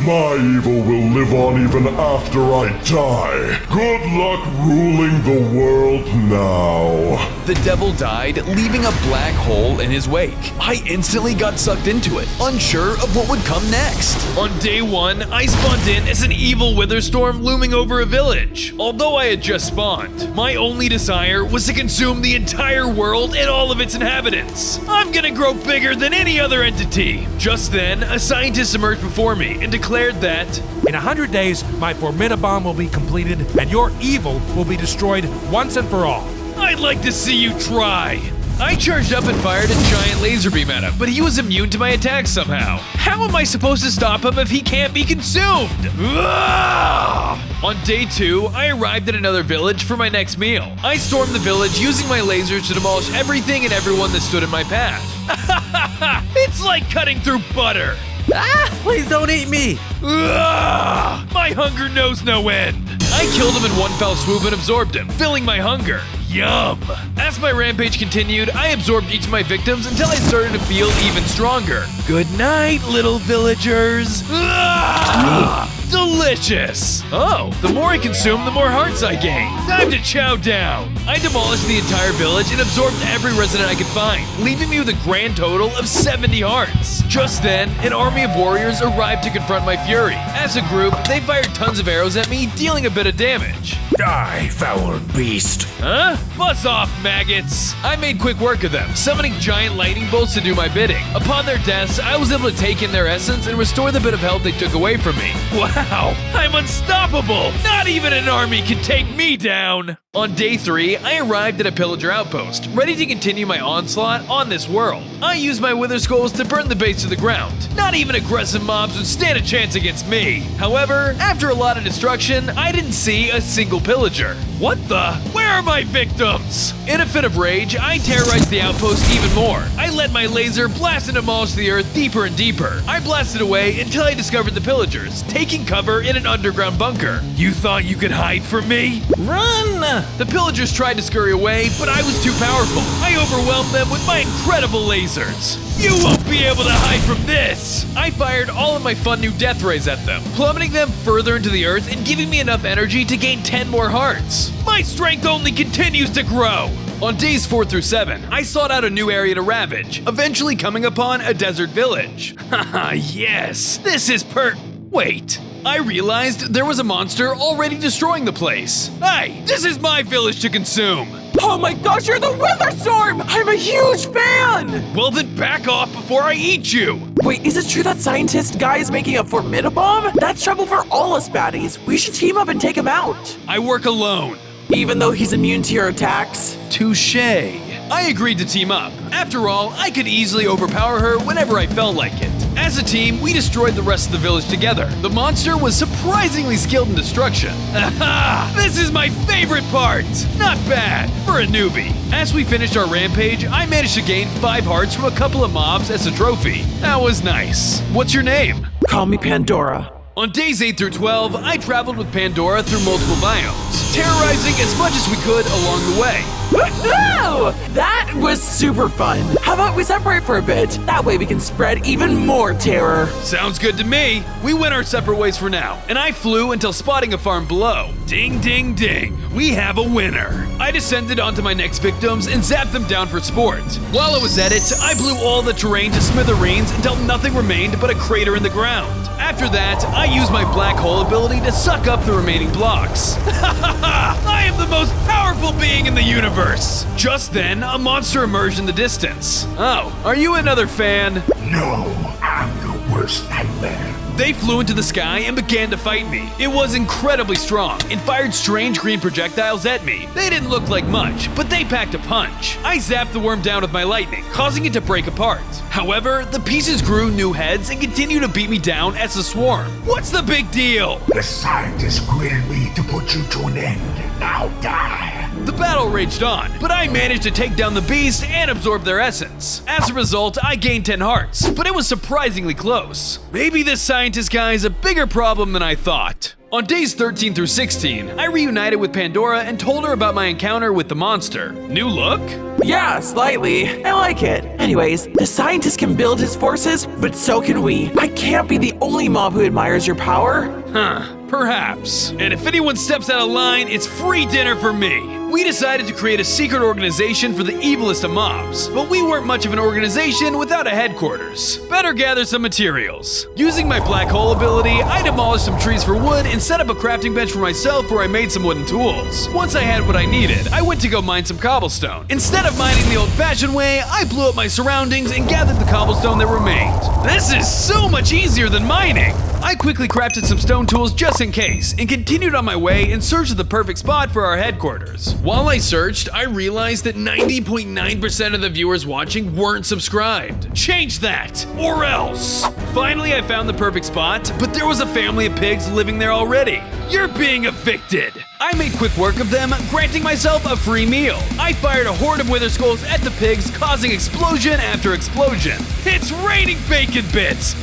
S6: My evil will live on even after I die. Good luck ruling the world now.
S1: The devil died, leaving a black hole in his wake. I instantly got sucked into it, unsure of what would come next. On day 1, I spawned in as an evil wither storm looming over a village. Although I had just spawned, my only desire was to consume the entire world and all of its inhabitants. I'm gonna grow bigger than any other entity. Just then, a scientist emerged before me and declared that
S17: in 100 days, my Formidabomb will be completed and your evil will be destroyed once and for all.
S1: I'd like to see you try. I charged up and fired a giant laser beam at him, but he was immune to my attacks somehow. How am I supposed to stop him if he can't be consumed? On day 2, I arrived at another village for my next meal. I stormed the village using my lasers to demolish everything and everyone that stood in my path. It's like cutting through butter.
S16: Ah, please don't eat me.
S1: Ugh, my hunger knows no end. I killed him in one fell swoop and absorbed him, filling my hunger. Yum! As my rampage continued, I absorbed each of my victims until I started to feel even stronger. Good night, little villagers. Ah, delicious! Oh, the more I consume, the more hearts I gain. Time to chow down. I demolished the entire village and absorbed every resident I could find, leaving me with a grand total of 70 hearts. Just then, an army of warriors arrived to confront my fury. As a group, they fired tons of arrows at me, dealing a bit of damage.
S8: Die, foul beast.
S1: Huh? Buzz off, maggots! I made quick work of them, summoning giant lightning bolts to do my bidding. Upon their deaths, I was able to take in their essence and restore the bit of health they took away from me. Wow! I'm unstoppable! Not even an army can take me down! On day 3, I arrived at a pillager outpost, ready to continue my onslaught on this world. I used my wither skulls to burn the base to the ground. Not even aggressive mobs would stand a chance against me. However, after a lot of destruction, I didn't see a single pillager. What the? Where are my victims? In a fit of rage, I terrorized the outpost even more. I let my laser blast and demolish the earth deeper and deeper. I blasted away until I discovered the pillagers, taking cover in an underground bunker. You thought you could hide from me? Run! The pillagers tried to scurry away, but I was too powerful. I overwhelmed them with my incredible lasers. You won't be able to hide from this! I fired all of my fun new death rays at them, plummeting them further into the earth and giving me enough energy to gain 10 more hearts. My strength only continues to grow! On days 4 through 7, I sought out a new area to ravage, eventually coming upon a desert village. Haha, yes! This is Wait. I realized there was a monster already destroying the place. Hey, this is my village to consume.
S16: Oh my gosh, you're the Witherstorm! I'm a huge fan!
S1: Well then back off before I eat you!
S16: Wait, is it true that scientist guy is making a formidable bomb? That's trouble for all us baddies. We should team up and take him out.
S1: I work alone.
S16: Even though he's immune to your attacks?
S1: Touché. I agreed to team up. After all, I could easily overpower her whenever I felt like it. As a team, we destroyed the rest of the village together. The monster was surprisingly skilled in destruction. Aha! This is my favorite part! Not bad, for a newbie. As we finished our rampage, I managed to gain 5 hearts from a couple of mobs as a trophy. That was nice. What's your name?
S16: Call me Pandora.
S1: On days 8 through 12, I traveled with Pandora through multiple biomes, terrorizing as much as we could along the way.
S16: Woohoo! That was super fun. How about we separate for a bit? That way we can spread even more terror.
S1: Sounds good to me. We went our separate ways for now, and I flew until spotting a farm below. Ding, ding, ding. We have a winner. I descended onto my next victims and zapped them down for sport. While I was at it, I blew all the terrain to smithereens until nothing remained but a crater in the ground. After that, I used my black hole ability to suck up the remaining blocks. I am the most powerful being in the universe! Just then, a monster emerged in the distance. Oh, are you another fan?
S6: No, I'm your worst nightmare.
S1: They flew into the sky and began to fight me. It was incredibly strong and fired strange green projectiles at me. They didn't look like much, but they packed a punch. I zapped the worm down with my lightning, causing it to break apart. However, the pieces grew new heads and continued to beat me down as a swarm. What's the big deal?
S6: The scientist created me to put you to an end. Now die.
S1: The battle raged on, but I managed to take down the beast and absorb their essence. As a result, I gained 10 hearts, but it was surprisingly close. Maybe this scientist guy is a bigger problem than I thought. On days 13 through 16, I reunited with Pandora and told her about my encounter with the monster. New look?
S16: Yeah, slightly. I like it. Anyways, the scientist can build his forces, but so can we. I can't be the only mob who admires your power.
S1: Huh, perhaps. And if anyone steps out of line, it's free dinner for me. We decided to create a secret organization for the evilest of mobs, but we weren't much of an organization without a headquarters. Better gather some materials. Using my black hole ability, I demolished some trees for wood and set up a crafting bench for myself where I made some wooden tools. Once I had what I needed, I went to go mine some cobblestone. Instead of mining the old-fashioned way, I blew up my surroundings and gathered the cobblestone that remained. This is so much easier than mining. I quickly crafted some stone tools just in case, and continued on my way in search of the perfect spot for our headquarters. While I searched, I realized that 90.9% of the viewers watching weren't subscribed. Change that, or else! Finally, I found the perfect spot, but there was a family of pigs living there already. You're being evicted! I made quick work of them, granting myself a free meal. I fired a horde of wither skulls at the pigs, causing explosion after explosion. It's raining bacon bits!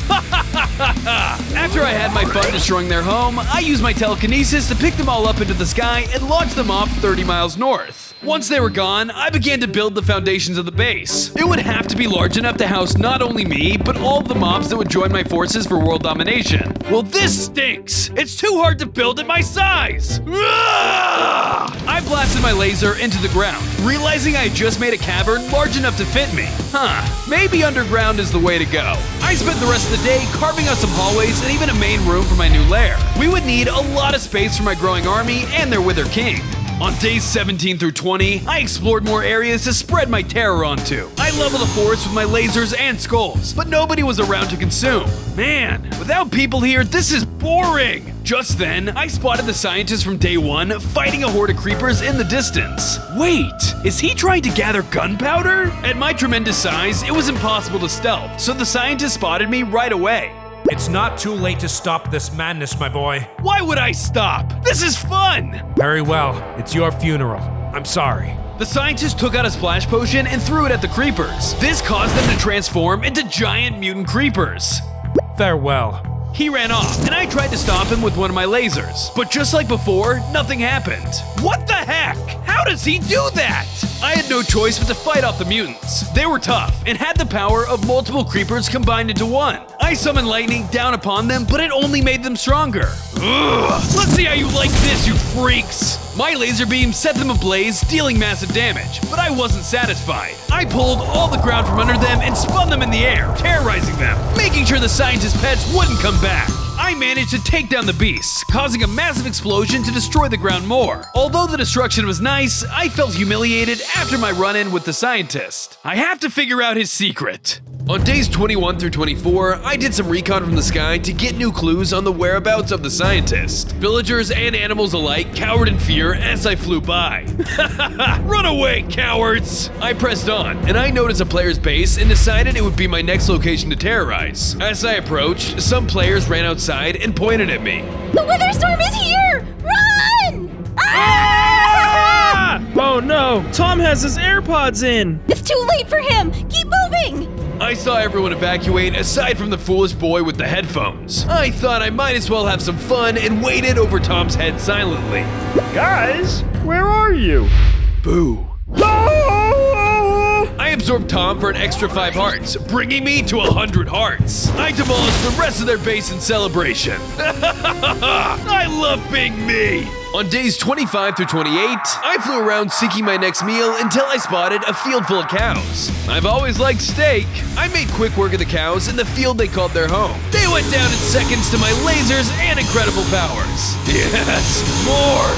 S1: After I had my fun destroying their home, I used my telekinesis to pick them all up into the sky and launch them off 30 miles north. Once they were gone, I began to build the foundations of the base. It would have to be large enough to house not only me, but all of the mobs that would join my forces for world domination. Well, this stinks! It's too hard to build at my size! I blasted my laser into the ground, realizing I had just made a cavern large enough to fit me. Maybe underground is the way to go. I spent the rest of the day carving out some hallways and even a main room for my new lair. We would need a lot of space for my growing army and their Wither King. On days 17 through 20, I explored more areas to spread my terror onto. I leveled the forest with my lasers and skulls, but nobody was around to consume. Man, without people here, this is boring! Just then, I spotted the scientist from day 1 fighting a horde of creepers in the distance. Wait, is he trying to gather gunpowder? At my tremendous size, it was impossible to stealth, so the scientist spotted me right away.
S17: It's not too late to stop this madness, my boy.
S1: Why would I stop? This is fun!
S17: Very well. It's your funeral. I'm sorry.
S1: The scientist took out a splash potion and threw it at the creepers. This caused them to transform into giant mutant creepers.
S17: Farewell.
S1: He ran off, and I tried to stop him with one of my lasers. But just like before, nothing happened. What the heck? How does he do that? I had no choice but to fight off the mutants. They were tough, and had the power of multiple creepers combined into one. I summoned lightning down upon them, but it only made them stronger. Ugh. Let's see how you like this, you freaks! My laser beam set them ablaze, dealing massive damage, but I wasn't satisfied. I pulled all the ground from under them and spun them in the air, terrorizing them, making sure the scientist pets wouldn't come back. I managed to take down the beasts, causing a massive explosion to destroy the ground more. Although the destruction was nice, I felt humiliated after my run-in with the scientist. I have to figure out his secret. On days 21 through 24, I did some recon from the sky to get new clues on the whereabouts of the scientist. Villagers and animals alike cowered in fear as I flew by. Run away, cowards! I pressed on, and I noticed a player's base and decided it would be my next location to terrorize. As I approached, some players ran outside and pointed at me.
S18: The Wither Storm is here! Run!
S13: Ah! Oh no, Tom has his AirPods in!
S18: It's too late for him! Keep moving!
S1: I saw everyone evacuate aside from the foolish boy with the headphones. I thought I might as well have some fun and waited over Tom's head silently.
S13: Guys, where are you?
S1: Boo. I absorbed Tom for an extra 5 hearts, bringing me to 100 hearts. I demolished the rest of their base in celebration. I love being me. On days 25 through 28, I flew around seeking my next meal until I spotted a field full of cows. I've always liked steak. I made quick work of the cows in the field they called their home. They went down in seconds to my lasers and incredible powers. Yes, more!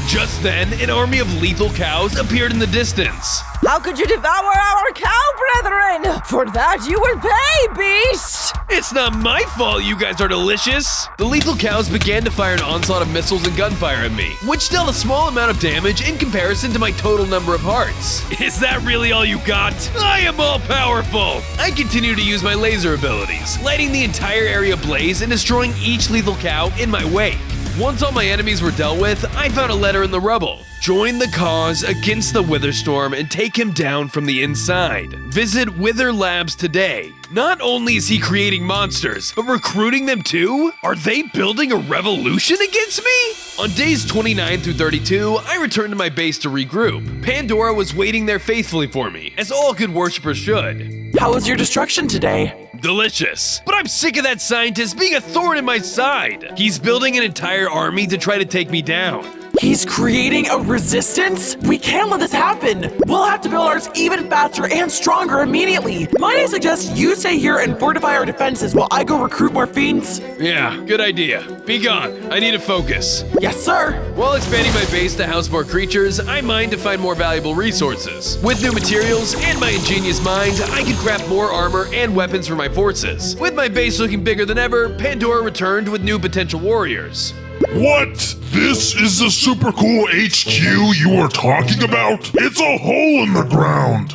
S1: Just then, an army of lethal cows appeared in the distance.
S19: How could you devour our cow brethren? For that you will pay, beast!
S1: It's not my fault you guys are delicious. The lethal cows began to fire an onslaught of missiles and gunfire at me, which dealt a small amount of damage in comparison to my total number of hearts. Is that really all you got? I am all powerful. I continue to use my laser abilities, lighting the entire area ablaze and destroying each lethal cow in my wake. Once all my enemies were dealt with, I found a letter in the rubble. Join the cause against the Witherstorm and take him down from the inside. Visit Wither Labs today. Not only is he creating monsters, but recruiting them too? Are they building a revolution against me? On days 29 through 32, I returned to my base to regroup. Pandora was waiting there faithfully for me, as all good worshippers should.
S16: How was your destruction today?
S1: Delicious. But I'm sick of that scientist being a thorn in my side. He's building an entire army to try to take me down.
S16: He's creating a resistance? We can't let this happen. We'll have to build ours even faster and stronger immediately. Might I suggest you stay here and fortify our defenses while I go recruit more fiends?
S1: Yeah, good idea. Be gone. I need to focus.
S16: Yes, sir.
S1: While expanding my base to house more creatures, I mine to find more valuable resources. With new materials and my ingenious mind, I can craft more armor and weapons for my forces. With my base looking bigger than ever, Pandora returned with new potential warriors.
S6: What? This is the super cool HQ you are talking about? It's a hole in the ground.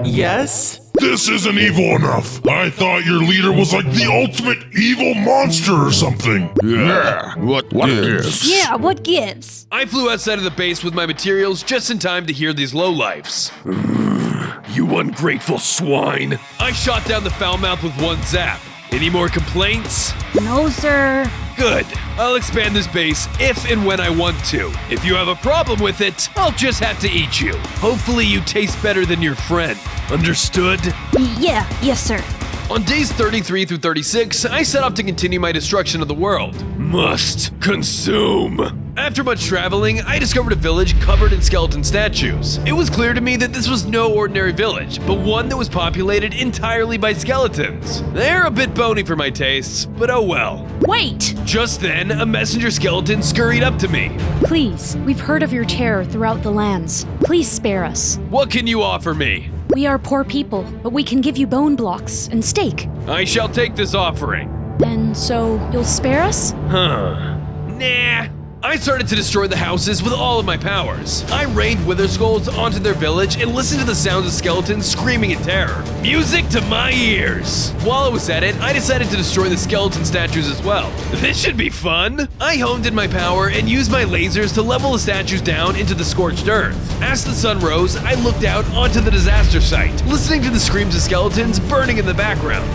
S16: Yes?
S6: This isn't evil enough. I thought your leader was like the ultimate evil monster or something.
S2: Yeah, what gives?
S18: Yeah, what gives?
S1: I flew outside of the base with my materials just in time to hear these lowlifes. You ungrateful swine. I shot down the foul mouth with one zap. Any more complaints?
S18: No, sir.
S1: Good. I'll expand this base if and when I want to. If you have a problem with it, I'll just have to eat you. Hopefully you taste better than your friend. Understood?
S18: Yeah, yes, sir.
S1: On days 33 through 36, I set off to continue my destruction of the world. Must consume. After much traveling, I discovered a village covered in skeleton statues. It was clear to me that this was no ordinary village, but one that was populated entirely by skeletons. They're a bit bony for my tastes, but oh well.
S18: Wait!
S1: Just then, a messenger skeleton scurried up to me.
S20: Please, we've heard of your terror throughout the lands. Please spare us.
S1: What can you offer me?
S20: We are poor people, but we can give you bone blocks and steak.
S1: I shall take this offering.
S20: And so, you'll spare us?
S1: Huh. Nah. I started to destroy the houses with all of my powers. I rained wither skulls onto their village and listened to the sounds of skeletons screaming in terror. Music to my ears. While I was at it, I decided to destroy the skeleton statues as well. This should be fun. I honed in my power and used my lasers to level the statues down into the scorched earth. As the sun rose, I looked out onto the disaster site, listening to the screams of skeletons burning in the background.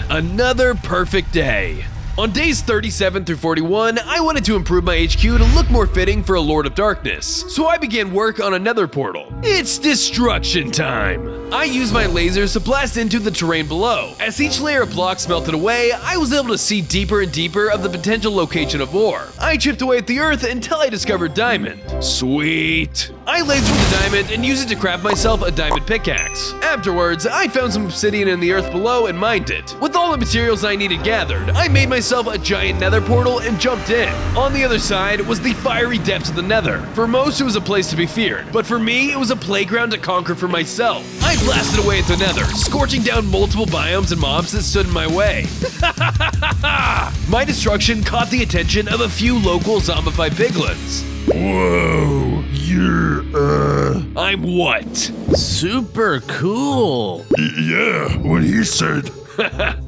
S1: Another perfect day. On days 37 through 41, I wanted to improve my HQ to look more fitting for a Lord of Darkness, so I began work on a Nether portal. It's destruction time! I used my lasers to blast into the terrain below. As each layer of blocks melted away, I was able to see deeper and deeper of the potential location of ore. I chipped away at the earth until I discovered diamond. Sweet! I lasered the diamond and used it to craft myself a diamond pickaxe. Afterwards, I found some obsidian in the earth below and mined it. With all the materials I needed gathered, I made myself a giant nether portal and jumped in. On the other side was the fiery depths of the nether. For most, it was a place to be feared, but for me, it was a playground to conquer for myself. I blasted away at the nether, scorching down multiple biomes and mobs that stood in my way. My destruction caught the attention of a few local zombified piglins.
S6: Whoa, you're,
S1: I'm what?
S21: Super cool.
S6: Yeah, what he said.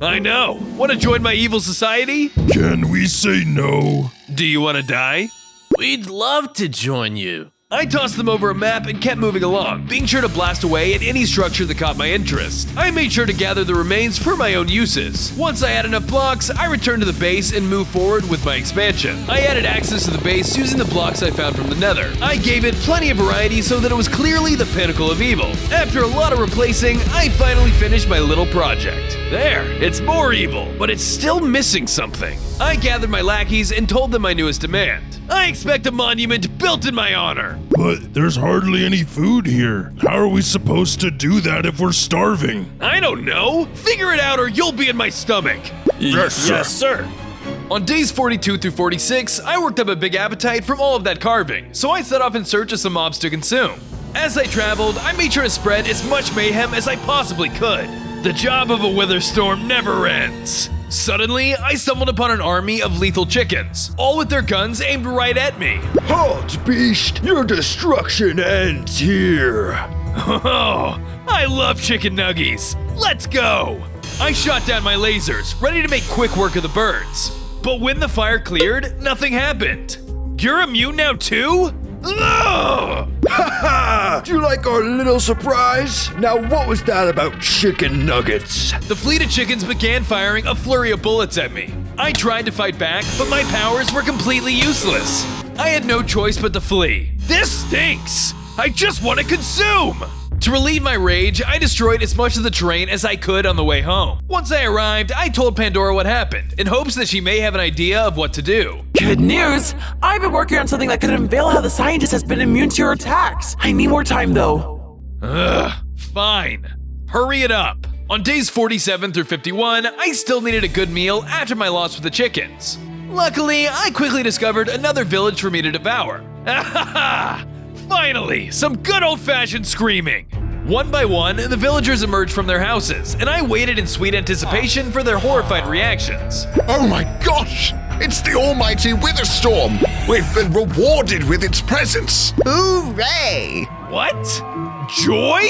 S1: I know. Want to join my evil society?
S6: Can we say no?
S1: Do you want to die?
S21: We'd love to join you.
S1: I tossed them over a map and kept moving along, being sure to blast away at any structure that caught my interest. I made sure to gather the remains for my own uses. Once I had enough blocks, I returned to the base and moved forward with my expansion. I added access to the base using the blocks I found from the Nether. I gave it plenty of variety so that it was clearly the pinnacle of evil. After a lot of replacing, I finally finished my little project. There, it's more evil, but it's still missing something. I gathered my lackeys and told them my newest demand. I expect a monument built in my honor.
S6: But there's hardly any food here. How are we supposed to do that if we're starving?
S1: I don't know. Figure it out or you'll be in my stomach.
S6: Yes, sir.
S1: Yes, sir. On days 42 through 46, I worked up a big appetite from all of that carving, so I set off in search of some mobs to consume. As I traveled, I made sure to spread as much mayhem as I possibly could. The job of a wither storm never ends. Suddenly, I stumbled upon an army of lethal chickens, all with their guns aimed right at me.
S22: Halt, beast! Your destruction ends here!
S1: Oh, I love chicken nuggies. Let's go! I shot down my lasers, ready to make quick work of the birds. But when the fire cleared, nothing happened. You're immune now too? Ugh!
S22: Ha! Do you like our little surprise? Now what was that about chicken nuggets?
S1: The fleet of chickens began firing a flurry of bullets at me. I tried to fight back, but my powers were completely useless. I had no choice but to flee. This stinks! I just want to consume! To relieve my rage, I destroyed as much of the terrain as I could on the way home. Once I arrived, I told Pandora what happened, in hopes that she may have an idea of what to do.
S16: Good news! I've been working on something that could unveil how the scientist has been immune to your attacks. I need more time though.
S1: Ugh, fine. Hurry it up. On days 47 through 51, I still needed a good meal after my loss with the chickens. Luckily, I quickly discovered another village for me to devour. Ah, finally, some good old-fashioned screaming. One by one, the villagers emerged from their houses, and I waited in sweet anticipation for their horrified reactions.
S5: Oh my gosh! It's the almighty Witherstorm! We've been rewarded with its presence!
S4: Hooray!
S1: What? Joy?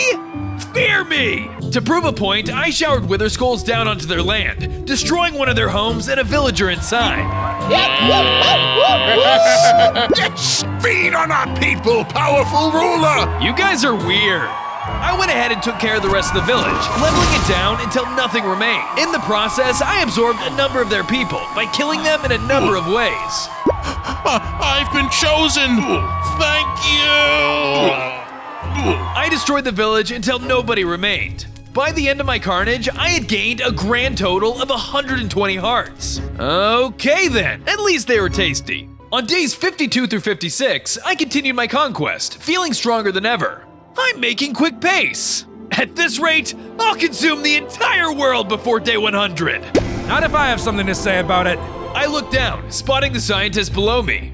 S1: Fear me! To prove a point, I showered wither skulls down onto their land, destroying one of their homes and a villager inside.
S5: Yes! Feed on our people, powerful ruler!
S1: You guys are weird. I went ahead and took care of the rest of the village, leveling it down until nothing remained. In the process, I absorbed a number of their people by killing them in a number of ways.
S7: I've been chosen! Thank you!
S1: I destroyed the village until nobody remained. By the end of my carnage, I had gained a grand total of 120 hearts. Okay then, at least they were tasty. On days 52 through 56, I continued my conquest, feeling stronger than ever. I'm making quick pace. At this rate, I'll consume the entire world before day 100.
S17: Not if I have something to say about it.
S1: I looked down, spotting the scientist below me.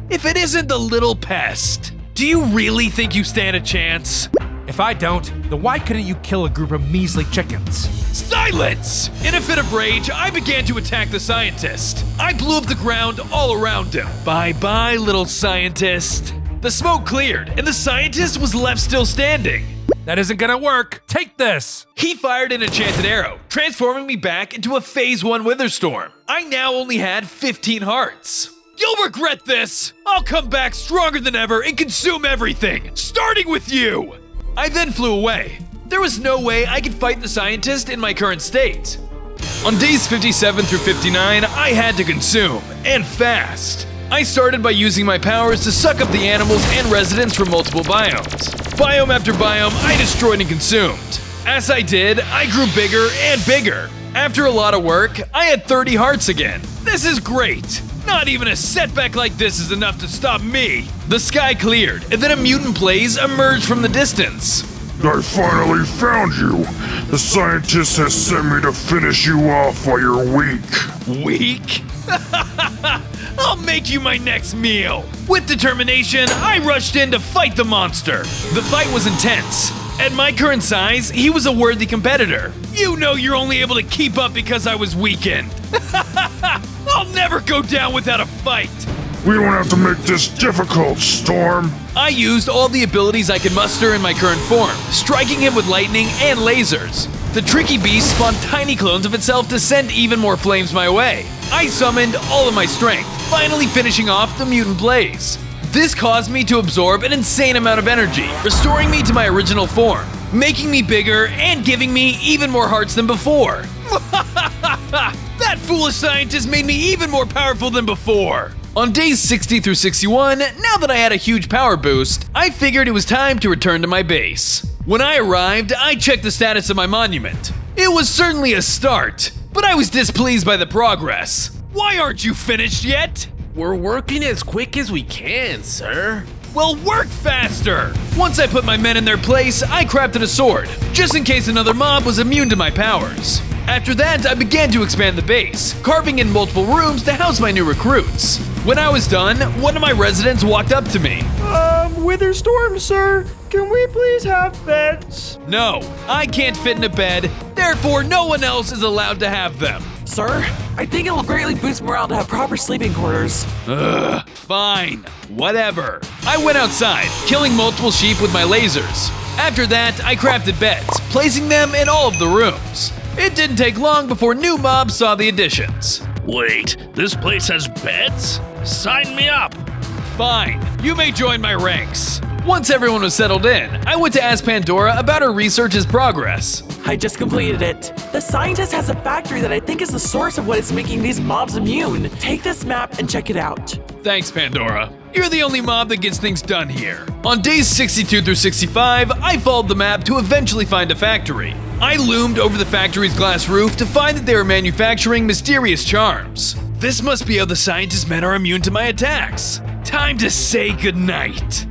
S1: If it isn't the little pest. Do you really think you stand a chance?
S17: If I don't, then why couldn't you kill a group of measly chickens?
S1: Silence! In a fit of rage, I began to attack the scientist. I blew up the ground all around him. Bye-bye, little scientist. The smoke cleared, and the scientist was left still standing.
S17: That isn't gonna work. Take this!
S1: He fired an enchanted arrow, transforming me back into a Phase 1 Witherstorm. I now only had 15 hearts. You'll regret this! I'll come back stronger than ever and consume everything, starting with you! I then flew away. There was no way I could fight the scientist in my current state. On days 57 through 59, I had to consume, and fast. I started by using my powers to suck up the animals and residents from multiple biomes. Biome after biome, I destroyed and consumed. As I did, I grew bigger and bigger. After a lot of work, I had 30 hearts again. This is great. Not even a setback like this is enough to stop me. The sky cleared, and then a mutant blaze emerged from the distance.
S6: I finally found you. The scientist has sent me to finish you off while you're weak.
S1: Weak? I'll make you my next meal. With determination, I rushed in to fight the monster. The fight was intense. At my current size, he was a worthy competitor. You know you're only able to keep up because I was weakened. I'll never go down without a fight.
S6: We don't have to make this difficult, Storm.
S1: I used all the abilities I could muster in my current form, striking him with lightning and lasers. The tricky beast spawned tiny clones of itself to send even more flames my way. I summoned all of my strength, finally finishing off the mutant blaze. This caused me to absorb an insane amount of energy, restoring me to my original form, making me bigger and giving me even more hearts than before. That foolish scientist made me even more powerful than before. On days 60 through 61, now that I had a huge power boost, I figured it was time to return to my base. When I arrived, I checked the status of my monument. It was certainly a start, but I was displeased by the progress. Why aren't you finished yet?
S21: We're working as quick as we can, sir.
S1: Well, work faster! Once I put my men in their place, I crafted a sword, just in case another mob was immune to my powers. After that, I began to expand the base, carving in multiple rooms to house my new recruits. When I was done, one of my residents walked up to me.
S23: Witherstorm, sir, can we please have beds?
S1: No, I can't fit in a bed, therefore no one else is allowed to have them.
S16: Sir, I think it will greatly boost morale to have proper sleeping quarters.
S1: Ugh, fine, whatever. I went outside, killing multiple sheep with my lasers. After that, I crafted beds, placing them in all of the rooms. It didn't take long before new mobs saw the additions.
S7: Wait, this place has beds? Sign me up!
S1: Fine, you may join my ranks. Once everyone was settled in, I went to ask Pandora about her research's progress.
S16: I just completed it. The scientist has a factory that I think is the source of what is making these mobs immune. Take this map and check it out.
S1: Thanks, Pandora. You're the only mob that gets things done here. On days 62 through 65, I followed the map to eventually find a factory. I loomed over the factory's glass roof to find that they were manufacturing mysterious charms. this must be how the scientist men are immune to my attacks. Time to say goodnight.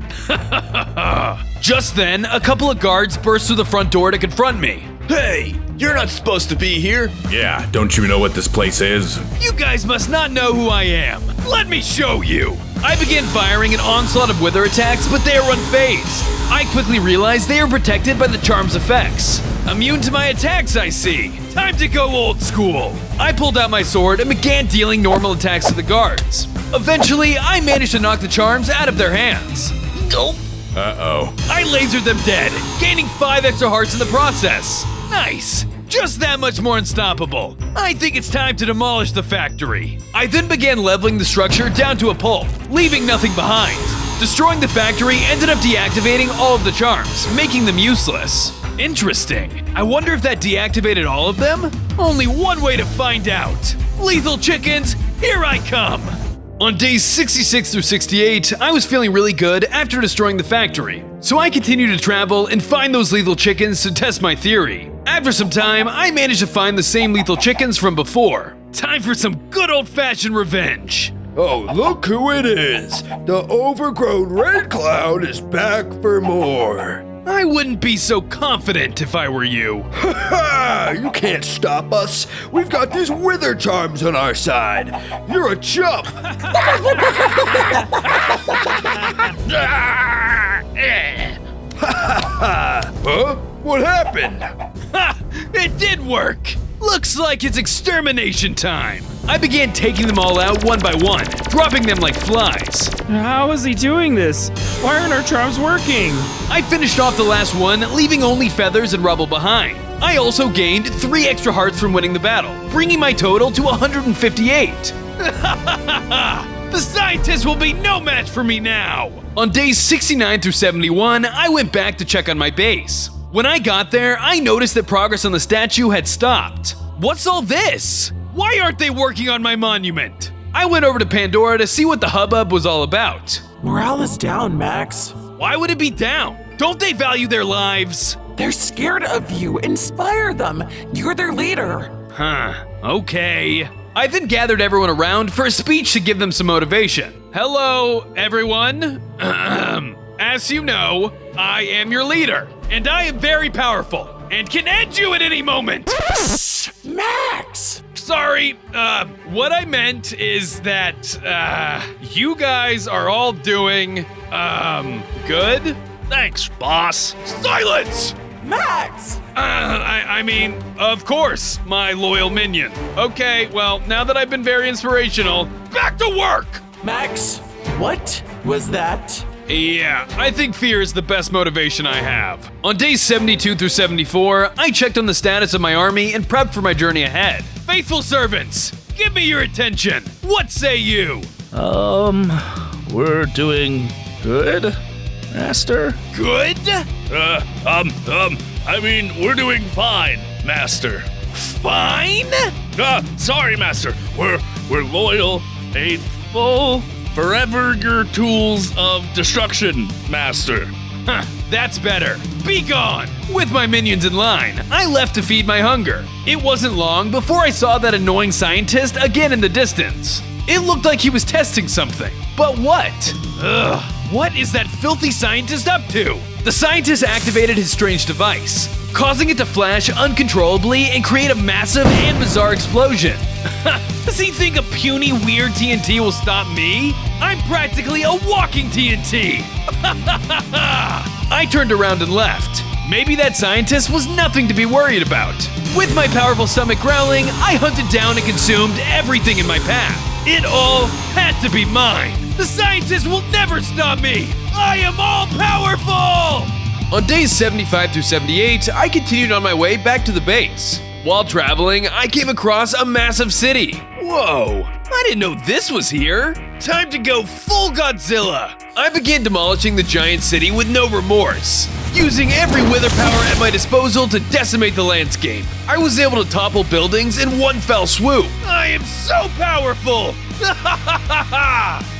S1: Just then, a couple of guards burst through the front door to confront me.
S11: Hey, you're not supposed to be here.
S8: Yeah, don't you know what this place is?
S1: You guys must not know who I am. Let me show you. I began firing an onslaught of wither attacks, but they are unfazed. I quickly realized they are protected by the charm's effects. Immune to my attacks, I see. Time to go old school. I pulled out my sword and began dealing normal attacks to the guards. Eventually, I managed to knock the charms out of their hands. Gulp.
S8: Uh-oh.
S1: I lasered them dead, gaining 5 extra hearts in the process. Nice. Just that much more unstoppable. I think it's time to demolish the factory. I then began leveling the structure down to a pulp, leaving nothing behind. Destroying the factory ended up deactivating all of the charms, making them useless. Interesting. I wonder if that deactivated all of them? Only one way to find out. Lethal chickens, here I come! On days 66 through 68, I was feeling really good after destroying the factory. So I continued to travel and find those lethal chickens to test my theory. After some time, I managed to find the same lethal chickens from before. Time for some good old-fashioned revenge.
S22: Oh, look who it is! The overgrown red cloud is back for more.
S1: I wouldn't be so confident if I were you.
S22: Ha ha! You can't stop us. We've got these wither charms on our side. You're a chump. Huh? What happened?
S1: Ha! It did work! Looks like it's extermination time! I began taking them all out one by one, dropping them like flies.
S23: How is he doing this? Why aren't our charms working?
S1: I finished off the last one, leaving only feathers and rubble behind. I also gained 3 extra hearts from winning the battle, bringing my total to 158. The scientist will be no match for me now! On days 69 through 71, I went back to check on my base. When I got there, I noticed that progress on the statue had stopped. What's all this? Why aren't they working on my monument? I went over to Pandora to see what the hubbub was all about.
S16: Morale is down, Max.
S1: Why would it be down? Don't they value their lives?
S16: They're scared of you. Inspire them. You're their leader.
S1: Huh, okay. I then gathered everyone around for a speech to give them some motivation. Hello, everyone. As you know, I am your leader, and I am very powerful, and can end you at any moment.
S16: Max!
S1: Sorry, what I meant is that, you guys are all doing, good?
S7: Thanks, boss.
S1: Silence!
S16: Max!
S1: I mean, of course, my loyal minion. Okay, well, now that I've been very inspirational, back to work!
S16: Max, what was that?
S1: Yeah, I think fear is the best motivation I have. On days 72 through 74, I checked on the status of my army and prepped for my journey ahead. Faithful servants, give me your attention. What say you?
S7: We're doing good, Master?
S1: Good?
S7: I mean, we're doing fine, Master.
S1: Fine?
S7: Sorry, Master. We're loyal, faithful, forever your tools of destruction, Master.
S1: Huh, that's better. Be gone! With my minions in line, I left to feed my hunger. It wasn't long before I saw that annoying scientist again in the distance. It looked like he was testing something. But what? Ugh, what is that filthy scientist up to? The scientist activated his strange device, causing it to flash uncontrollably and create a massive and bizarre explosion. Does he think a puny, weird TNT will stop me? I'm practically a walking TNT! I turned around and left. Maybe that scientist was nothing to be worried about. With my powerful stomach growling, I hunted down and consumed everything in my path. It all had to be mine. The scientist will never stop me! I am all powerful! On days 75 through 78, I continued on my way back to the base. While traveling, I came across a massive city. Whoa, I didn't know this was here. Time to go full Godzilla. I began demolishing the giant city with no remorse, using every wither power at my disposal to decimate the landscape. I was able to topple buildings in one fell swoop. I am so powerful!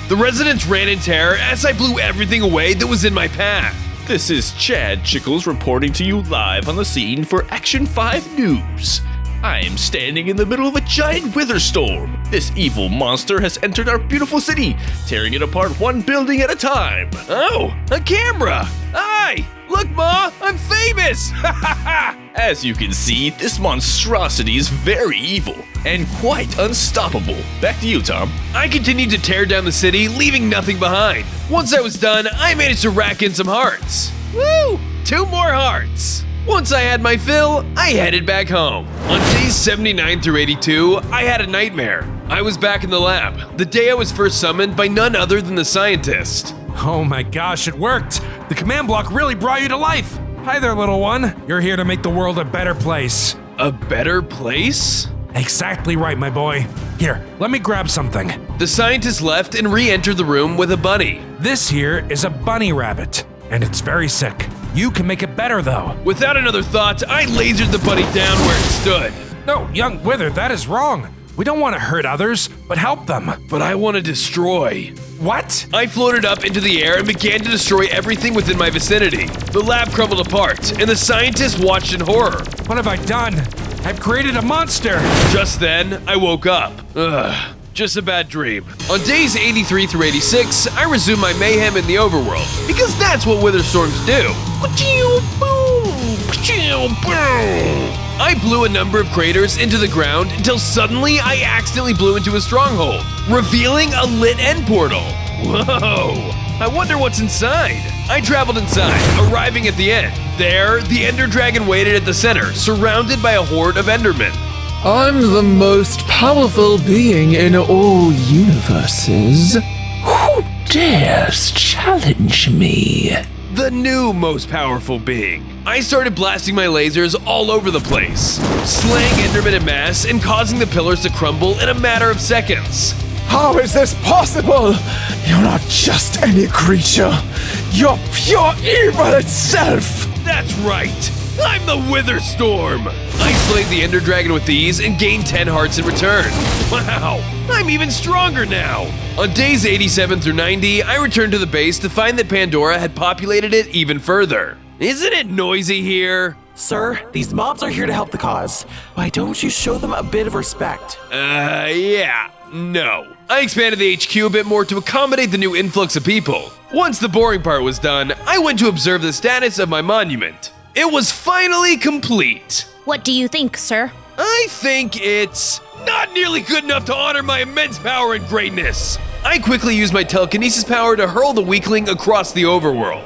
S1: The residents ran in terror as I blew everything away that was in my path.
S11: This is Chad Chickles reporting to you live on the scene for Action 5 News. I am standing in the middle of a giant wither storm. This evil monster has entered our beautiful city, tearing it apart one building at a time. Oh, a camera! Hi! Look, Ma, I'm famous! As you can see, this monstrosity is very evil and quite unstoppable. Back to you, Tom.
S1: I continued to tear down the city, leaving nothing behind. Once I was done, I managed to rack in some hearts. Woo! 2 more hearts! Once I had my fill, I headed back home. On days 79 through 82, I had a nightmare. I was back in the lab, the day I was first summoned by none other than the scientist.
S17: Oh my gosh, it worked! The command block really brought you to life! Hi there, little one. You're here to make the world a better place.
S1: A better place?
S17: Exactly right, my boy. Here, let me grab something.
S1: The scientist left and re-entered the room with a bunny.
S17: This here is a bunny rabbit, and it's very sick. You can make it better, though.
S1: Without another thought, I lasered the bunny down where it stood.
S17: No, young Wither, that is wrong. We don't want to hurt others, but help them.
S1: But I want to destroy.
S17: What?
S1: I floated up into the air and began to destroy everything within my vicinity. The lab crumbled apart, and the scientist watched in horror.
S17: What have I done? I've created a monster.
S1: Just then, I woke up. Ugh. Just a bad dream. On days 83 through 86, I resumed my mayhem in the overworld, because that's what wither storms do. I blew a number of craters into the ground until suddenly I accidentally blew into a stronghold, revealing a lit end portal. Whoa! I wonder what's inside. I traveled inside, arriving at the end. There, the Ender Dragon waited at the center, surrounded by a horde of Endermen.
S10: I'm the most powerful being in all universes. Who dares challenge me?
S1: The new most powerful being. I started blasting my lasers all over the place, slaying Endermen en masse and causing the pillars to crumble in a matter of seconds.
S10: How is this possible? You're not just any creature. You're pure evil itself.
S1: That's right. I'm the Wither Storm! I slayed the Ender Dragon with these and gained 10 hearts in return. Wow, I'm even stronger now! On days 87 through 90, I returned to the base to find that Pandora had populated it even further. Isn't it noisy here?
S16: Sir, these mobs are here to help the cause. Why don't you show them a bit of respect?
S1: Yeah, no. I expanded the HQ a bit more to accommodate the new influx of people. Once the boring part was done, I went to observe the status of my monument. It was finally complete.
S18: What do you think, sir?
S1: I think it's not nearly good enough to honor my immense power and greatness. I quickly used my telekinesis power to hurl the weakling across the overworld.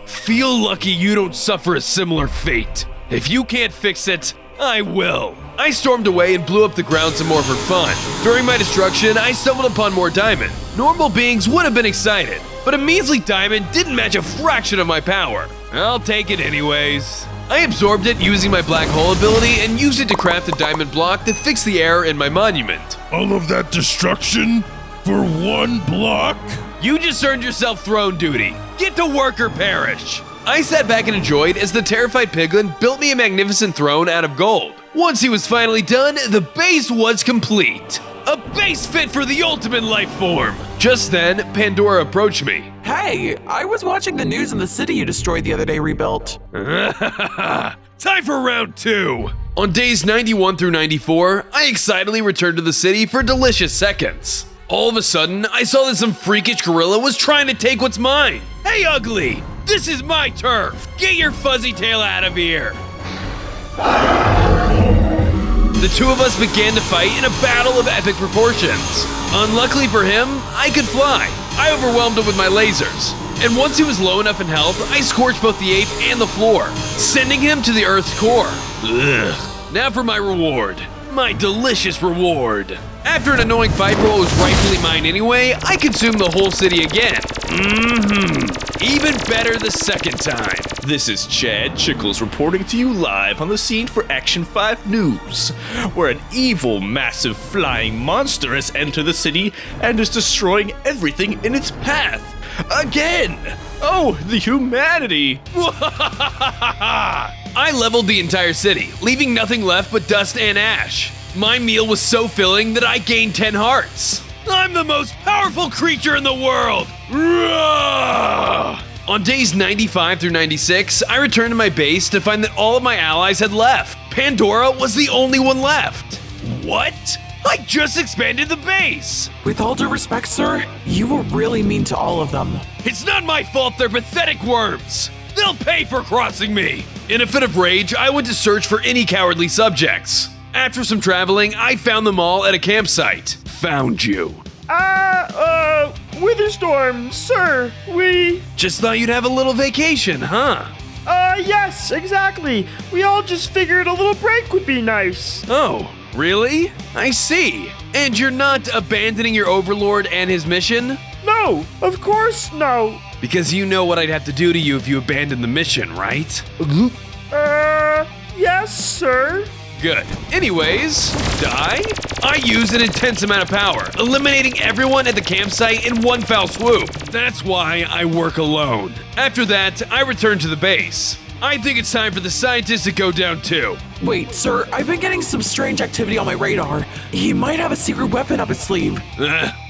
S1: Feel lucky you don't suffer a similar fate. If you can't fix it, I will. I stormed away and blew up the ground some more for fun. During my destruction, I stumbled upon more diamond. Normal beings would have been excited, but a measly diamond didn't match a fraction of my power. I'll take it anyways. I absorbed it using my black hole ability and used it to craft a diamond block to fix the error in my monument.
S6: All of that destruction for one block?
S1: You just earned yourself throne duty. Get to work or perish. I sat back and enjoyed as the terrified piglin built me a magnificent throne out of gold. Once he was finally done, the base was complete. A base fit for the ultimate life form. Just then, Pandora approached me.
S16: Hey, I was watching the news in the city you destroyed the other day rebuilt.
S1: Time for round 2. On days 91 through 94, I excitedly returned to the city for delicious seconds. All of a sudden, I saw that some freakish gorilla was trying to take what's mine. Hey, ugly! This is my turf! Get your fuzzy tail out of here! The two of us began to fight in a battle of epic proportions. Unluckily for him, I could fly. I overwhelmed him with my lasers. And once he was low enough in health, I scorched both the ape and the floor, sending him to the Earth's core. Ugh. Now for my reward. My delicious reward. After an annoying fight for what was rightfully mine anyway, I consumed the whole city again. Even better the second time.
S11: This is Chad Chickles reporting to you live on the scene for Action 5 News, where an evil, massive flying monster has entered the city and is destroying everything in its path. Again! Oh, the humanity!
S1: I leveled the entire city, leaving nothing left but dust and ash. My meal was so filling that I gained 10 hearts. I'm the most powerful creature in the world! On days 95 through 96, I returned to my base to find that all of my allies had left.
S11: Pandora was the only one left. What? I just expanded the base!
S16: With all due respect, sir, you were really mean to all of them.
S11: It's not my fault they're pathetic worms! They'll pay for crossing me! In a fit of rage, I went to search for any cowardly subjects. After some traveling, I found them all at a campsite. Found you.
S23: Witherstorm, sir, we...
S11: Just thought you'd have a little vacation, huh?
S23: Yes, exactly. We all just figured a little break would be nice.
S11: Oh, really? I see. And you're not abandoning your overlord and his mission?
S23: No, of course no.
S11: Because you know what I'd have to do to you if you abandoned the mission, right?
S23: Yes, sir.
S11: Good. Anyways, die? I used an intense amount of power, eliminating everyone at the campsite in one foul swoop. That's why I work alone. After that, I return to the base. I think it's time for the scientists to go down too.
S16: Wait, sir, I've been getting some strange activity on my radar. He might have a secret weapon up his sleeve.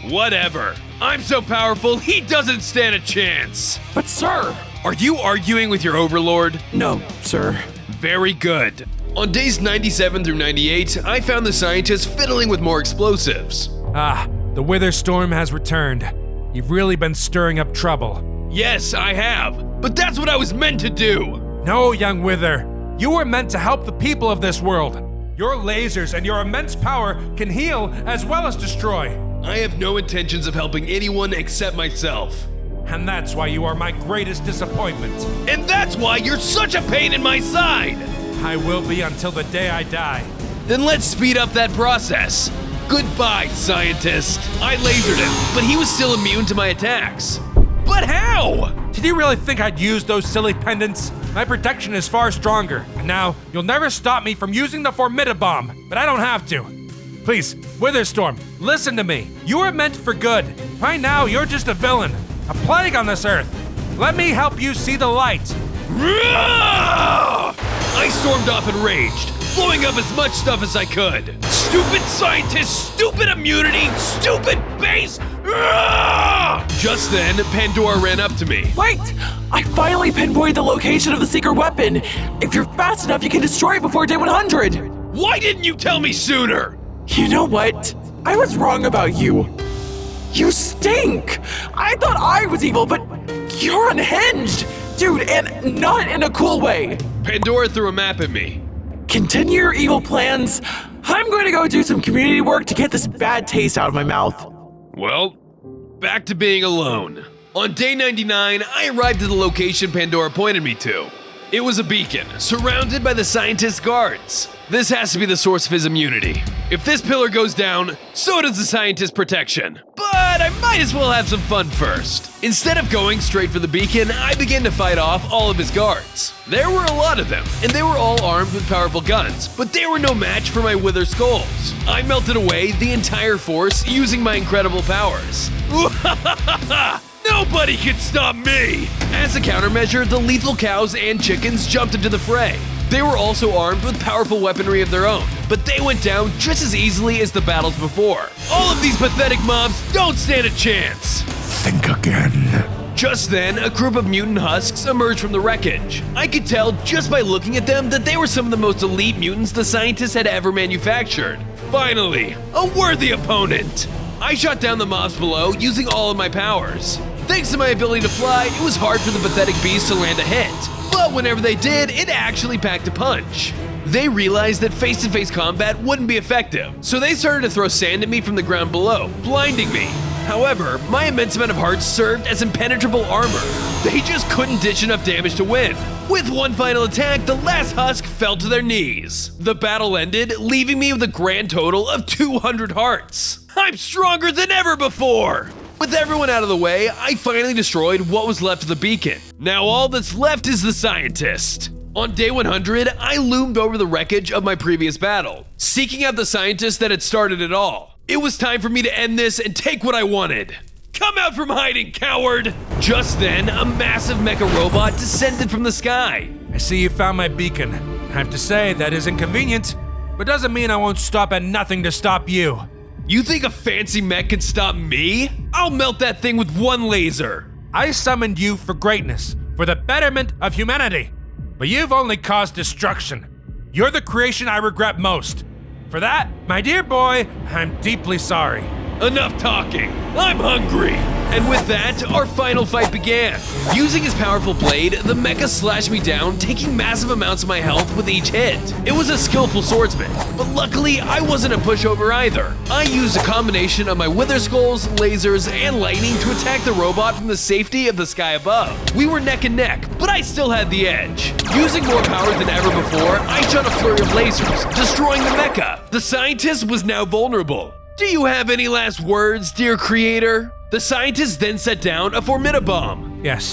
S11: Whatever. I'm so powerful, he doesn't stand a chance.
S16: But sir!
S11: Are you arguing with your overlord?
S16: No, sir.
S11: Very good. On days 97 through 98, I found the scientists fiddling with more explosives.
S17: The Wither Storm has returned. You've really been stirring up trouble.
S11: Yes, I have. But that's what I was meant to do.
S17: No, young Wither. You were meant to help the people of this world. Your lasers and your immense power can heal as well as destroy.
S11: I have no intentions of helping anyone except myself.
S17: And that's why you are my greatest disappointment.
S11: And that's why you're such a pain in my side.
S17: I will be until the day I die.
S11: Then let's speed up that process. Goodbye, scientist. I lasered him, but he was still immune to my attacks. But how?
S17: Did you really think I'd use those silly pendants? My protection is far stronger. And now, you'll never stop me from using the Formidabomb, but I don't have to. Please, Witherstorm, listen to me. You were meant for good. Right now, you're just a villain, a plague on this earth. Let me help you see the light.
S11: I stormed off enraged, blowing up as much stuff as I could. Stupid scientist, stupid immunity, stupid base! Just then, Pandora ran up to me.
S16: Wait! I finally pinpointed the location of the secret weapon. If you're fast enough, you can destroy it before day 100.
S11: Why didn't you tell me sooner?
S16: You know what? I was wrong about you. You stink! I thought I was evil, but you're unhinged! Dude, and not in a cool way.
S11: Pandora threw a map at me.
S16: Continue your evil plans. I'm going to go do some community work to get this bad taste out of my mouth.
S11: Well, back to being alone. On day 99, I arrived at the location Pandora pointed me to. It was a beacon, surrounded by the scientist's guards. This has to be the source of his immunity. If this pillar goes down, so does the scientist's protection. But I might as well have some fun first. Instead of going straight for the beacon, I began to fight off all of his guards. There were a lot of them, and they were all armed with powerful guns, but they were no match for my wither skulls. I melted away the entire force using my incredible powers. Nobody can stop me! As a countermeasure, the lethal cows and chickens jumped into the fray. They were also armed with powerful weaponry of their own, but they went down just as easily as the battles before. All of these pathetic mobs don't stand a chance.
S8: Think again.
S11: Just then, a group of mutant husks emerged from the wreckage. I could tell just by looking at them that they were some of the most elite mutants the scientists had ever manufactured. Finally, a worthy opponent. I shot down the mobs below using all of my powers. Thanks to my ability to fly, it was hard for the pathetic beasts to land a hit. But whenever they did, it actually packed a punch. They realized that face-to-face combat wouldn't be effective, so they started to throw sand at me from the ground below, blinding me. However, my immense amount of hearts served as impenetrable armor. They just couldn't dish enough damage to win. With one final attack, the last husk fell to their knees. The battle ended, leaving me with a grand total of 200 hearts. I'm stronger than ever before! With everyone out of the way, I finally destroyed what was left of the beacon. Now all that's left is the scientist. On day 100, I loomed over the wreckage of my previous battle, seeking out the scientist that had started it all. It was time for me to end this and take what I wanted. Come out from hiding, coward! Just then, a massive mecha robot descended from the sky.
S17: I see you found my beacon. I have to say, that is inconvenient, but doesn't mean I won't stop at nothing to stop you.
S11: You think a fancy mech can stop me? I'll melt that thing with one laser.
S17: I summoned you for greatness, for the betterment of humanity. But you've only caused destruction. You're the creation I regret most. For that, my dear boy, I'm deeply sorry.
S11: Enough talking. I'm hungry. And with that, our final fight began. Using his powerful blade, the mecha slashed me down, taking massive amounts of my health with each hit. It was a skillful swordsman, but luckily I wasn't a pushover either. I used a combination of my wither skulls, lasers, and lightning to attack the robot from the safety of the sky above. We were neck and neck, but I still had the edge. Using more power than ever before, I shot a flurry of lasers, destroying the mecha. The scientist was now vulnerable. Do you have any last words, dear creator? The scientist then set down a formidabomb.
S17: Yes,